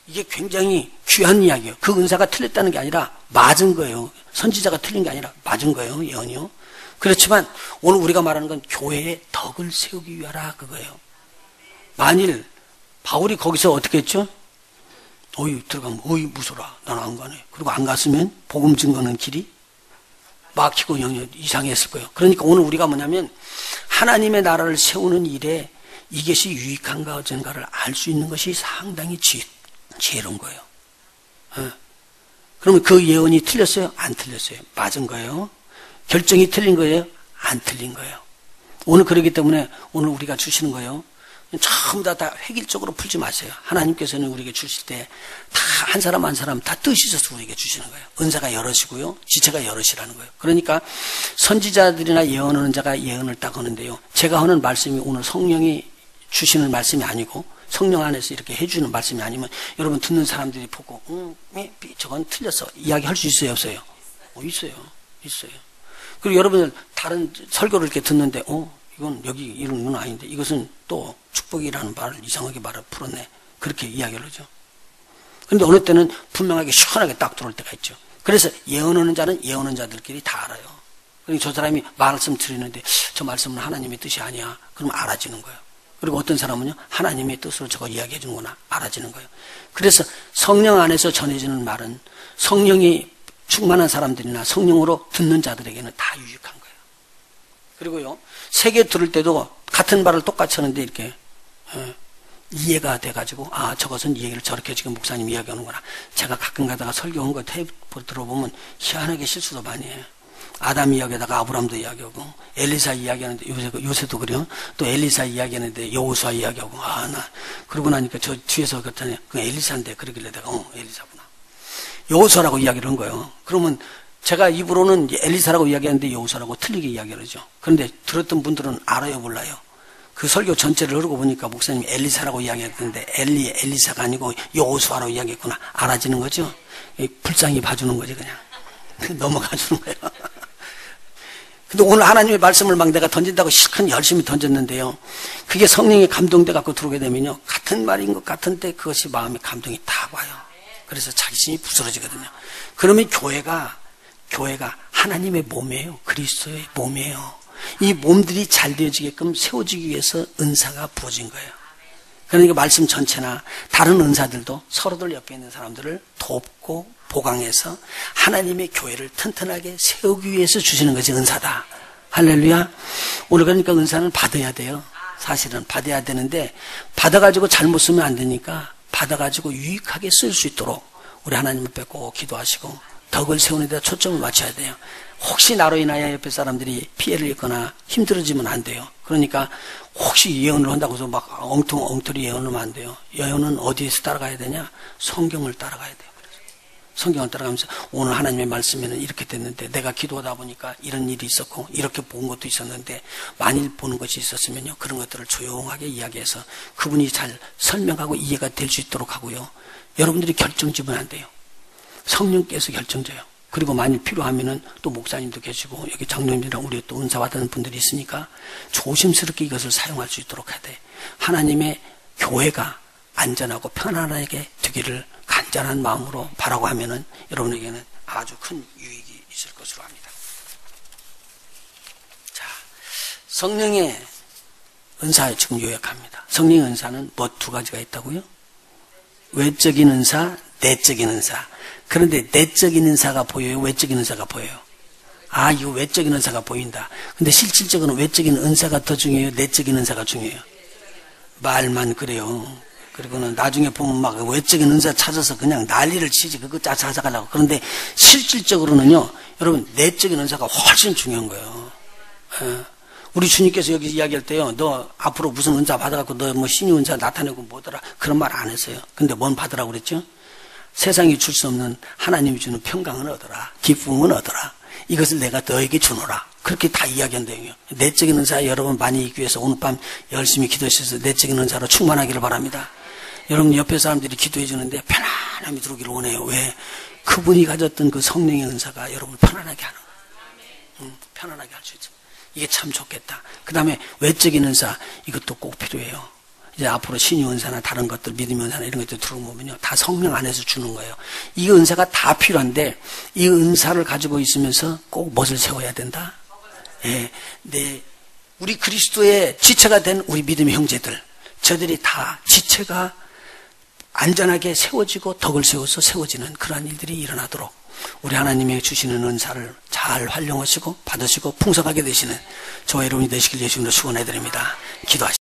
[SPEAKER 1] 이게 굉장히 귀한 이야기예요. 그 은사가 틀렸다는 게 아니라 맞은 거예요. 선지자가 틀린 게 아니라 맞은 거예요, 예언이요. 그렇지만 오늘 우리가 말하는 건 교회의 덕을 세우기 위하라, 그거예요. 만일 바울이 거기서 어떻게 했죠? 들어가면 무서라, 난 안 가네. 그리고 안 갔으면 복음 증거는 길이 막히고 영역 이상했을 거예요. 그러니까 오늘 우리가 뭐냐면 하나님의 나라를 세우는 일에 이것이 유익한가 어쩐가를 알 수 있는 것이 상당히 지혜로운 거예요. 그러면 그 예언이 틀렸어요? 안 틀렸어요? 맞은 거예요? 결정이 틀린 거예요? 안 틀린 거예요? 오늘 그러기 때문에 오늘 우리가 주시는 거예요, 전부 다 획일적으로 풀지 마세요. 하나님께서는 우리에게 주실 때 다 한 사람 한 사람 다 뜻이 있어서 우리에게 주시는 거예요. 은사가 여럿이고요, 지체가 여럿이라는 거예요. 그러니까 선지자들이나 예언하는 자가 예언을 딱 하는데요, 제가 하는 말씀이 오늘 성령이 주시는 말씀이 아니고 성령 안에서 이렇게 해주는 말씀이 아니면 여러분 듣는 사람들이 보고 저건 틀렸어 이야기할 수 있어요, 없어요? 있어요. 그리고 여러분 다른 설교를 이렇게 듣는데 이건 여기 이런 건 아닌데 이것은 또 축복이라는 말을 이상하게 말을 풀었네, 그렇게 이야기를 하죠. 그런데 어느 때는 분명하게 시원하게 딱 들어올 때가 있죠. 그래서 예언하는 자는 예언하는 자들끼리 다 알아요. 그러니까 저 사람이 말씀 드리는데 저 말씀은 하나님의 뜻이 아니야, 그럼 알아지는 거예요. 그리고 어떤 사람은요, 하나님의 뜻으로 저거 이야기해 주는구나, 알아지는 거예요. 그래서 성령 안에서 전해지는 말은 성령이 충만한 사람들이나 성령으로 듣는 자들에게는 다 유익한 거예요. 그리고요, 세계 들을 때도 같은 말을 똑같이 하는데 이렇게 이해가 돼가지고 저것은 이 얘기를 저렇게 지금 목사님 이야기하는구나. 제가 가끔 가다가 설교한 거 테이프 들어보면 희한하게 실수도 많이 해요. 아담 이야기하다가 아브람도 이야기하고, 엘리사 이야기하는데 요새도 그래요. 또 엘리사 이야기하는데 여호수아 이야기하고, 그러고 나니까 저 뒤에서 그랬더니 그 엘리사인데 그러길래 내가 엘리사구나, 여호수아라고 이야기를 한 거예요. 그러면 제가 입으로는 엘리사라고 이야기하는데 여호사라고 틀리게 이야기하죠. 그런데 들었던 분들은 알아요, 몰라요? 그 설교 전체를 흐르고 보니까 목사님이 엘리사라고 이야기했는데 엘리사가 아니고 여호수아라고 이야기했구나. 알아지는 거죠. 불쌍히 봐주는 거지 그냥. 넘어가 주는 거예요. 근데 오늘 하나님의 말씀을 막 내가 던진다고 실컷 열심히 던졌는데요. 그게 성령의 감동돼 갖고 들어오게 되면요. 같은 말인 것 같은데 그것이 마음의 감동이 다 와요. 그래서 자기심이 부스러지거든요. 그러면 교회가 하나님의 몸이에요. 그리스도의 몸이에요. 이 몸들이 잘 되어지게끔 세워지기 위해서 은사가 부어진 거예요. 그러니까 말씀 전체나 다른 은사들도 서로들 옆에 있는 사람들을 돕고 보강해서 하나님의 교회를 튼튼하게 세우기 위해서 주시는 것이 은사다. 할렐루야. 오늘 그러니까 은사는 받아야 돼요. 사실은 받아야 되는데 받아가지고 잘못 쓰면 안 되니까 받아가지고 유익하게 쓸 수 있도록 우리 하나님 앞에 꼭 기도하시고 덕을 세우는 데 초점을 맞춰야 돼요. 혹시 나로 인하여 옆에 사람들이 피해를 입거나 힘들어지면 안 돼요. 그러니까 혹시 예언을 한다고 해서 막 엉터리 예언을 하면 안 돼요. 예언은 어디에서 따라가야 되냐? 성경을 따라가야 돼요. 성경을 따라가면서 오늘 하나님의 말씀에는 이렇게 됐는데 내가 기도하다 보니까 이런 일이 있었고 이렇게 본 것도 있었는데 만일 보는 것이 있었으면요. 그런 것들을 조용하게 이야기해서 그분이 잘 설명하고 이해가 될 수 있도록 하고요. 여러분들이 결정지면 안 돼요. 성령께서 결정져요. 그리고 만일 필요하면은 또 목사님도 계시고 여기 장로님이랑 우리 또 은사 받는 분들이 있으니까 조심스럽게 이것을 사용할 수 있도록 해야 돼. 하나님의 교회가 안전하고 편안하게 되기를 간절한 마음으로 바라고 하면은 여러분에게는 아주 큰 유익이 있을 것으로 합니다. 자, 성령의 은사에 지금 요약합니다. 성령의 은사는 뭐 두 가지가 있다고요? 외적인 은사, 내적인 은사. 그런데 내적인 은사가 보여요? 외적인 은사가 보여요? 아, 이거 외적인 은사가 보인다. 근데 실질적으로는 외적인 은사가 더 중요해요? 내적인 은사가 중요해요? 말만 그래요. 그리고는 나중에 보면 막 외적인 은사 찾아서 그냥 난리를 치지. 그거 찾아가려고. 그런데 실질적으로는요, 여러분, 내적인 은사가 훨씬 중요한 거예요. 우리 주님께서 여기 이야기할 때요, 너 앞으로 무슨 은사 받아갖고 너 뭐 신유 은사 나타내고 뭐더라. 그런 말 안 했어요. 근데 뭔 받으라고 그랬죠? 세상이 줄 수 없는 하나님이 주는 평강은 얻어라. 기쁨은 얻어라. 이것을 내가 너에게 주노라. 그렇게 다 이야기한대요. 내적인 은사 여러분 많이 있기 위해서 오늘 밤 열심히 기도하셔서 내적인 은사로 충만하기를 바랍니다. 여러분 옆에 사람들이 기도해 주는데 편안함이 들어오기를 원해요. 왜? 그분이 가졌던 그 성령의 은사가 여러분을 편안하게 하는 거예요. 편안하게 할 수 있죠. 이게 참 좋겠다. 그 다음에 외적인 은사 이것도 꼭 필요해요. 이제 앞으로 신유 은사나 다른 것들, 믿음의 은사나 이런 것들 들어보면요. 다 성령 안에서 주는 거예요. 이 은사가 다 필요한데 이 은사를 가지고 있으면서 꼭 무엇을 세워야 된다? 예, 우리 그리스도의 지체가 된 우리 믿음의 형제들, 저들이 다 지체가 안전하게 세워지고 덕을 세워서 세워지는 그러한 일들이 일어나도록 우리 하나님의 주시는 은사를 잘 활용하시고 받으시고 풍성하게 되시는 저와 여러분이 되시길 예수님으로 축원해드립니다. 기도하시죠.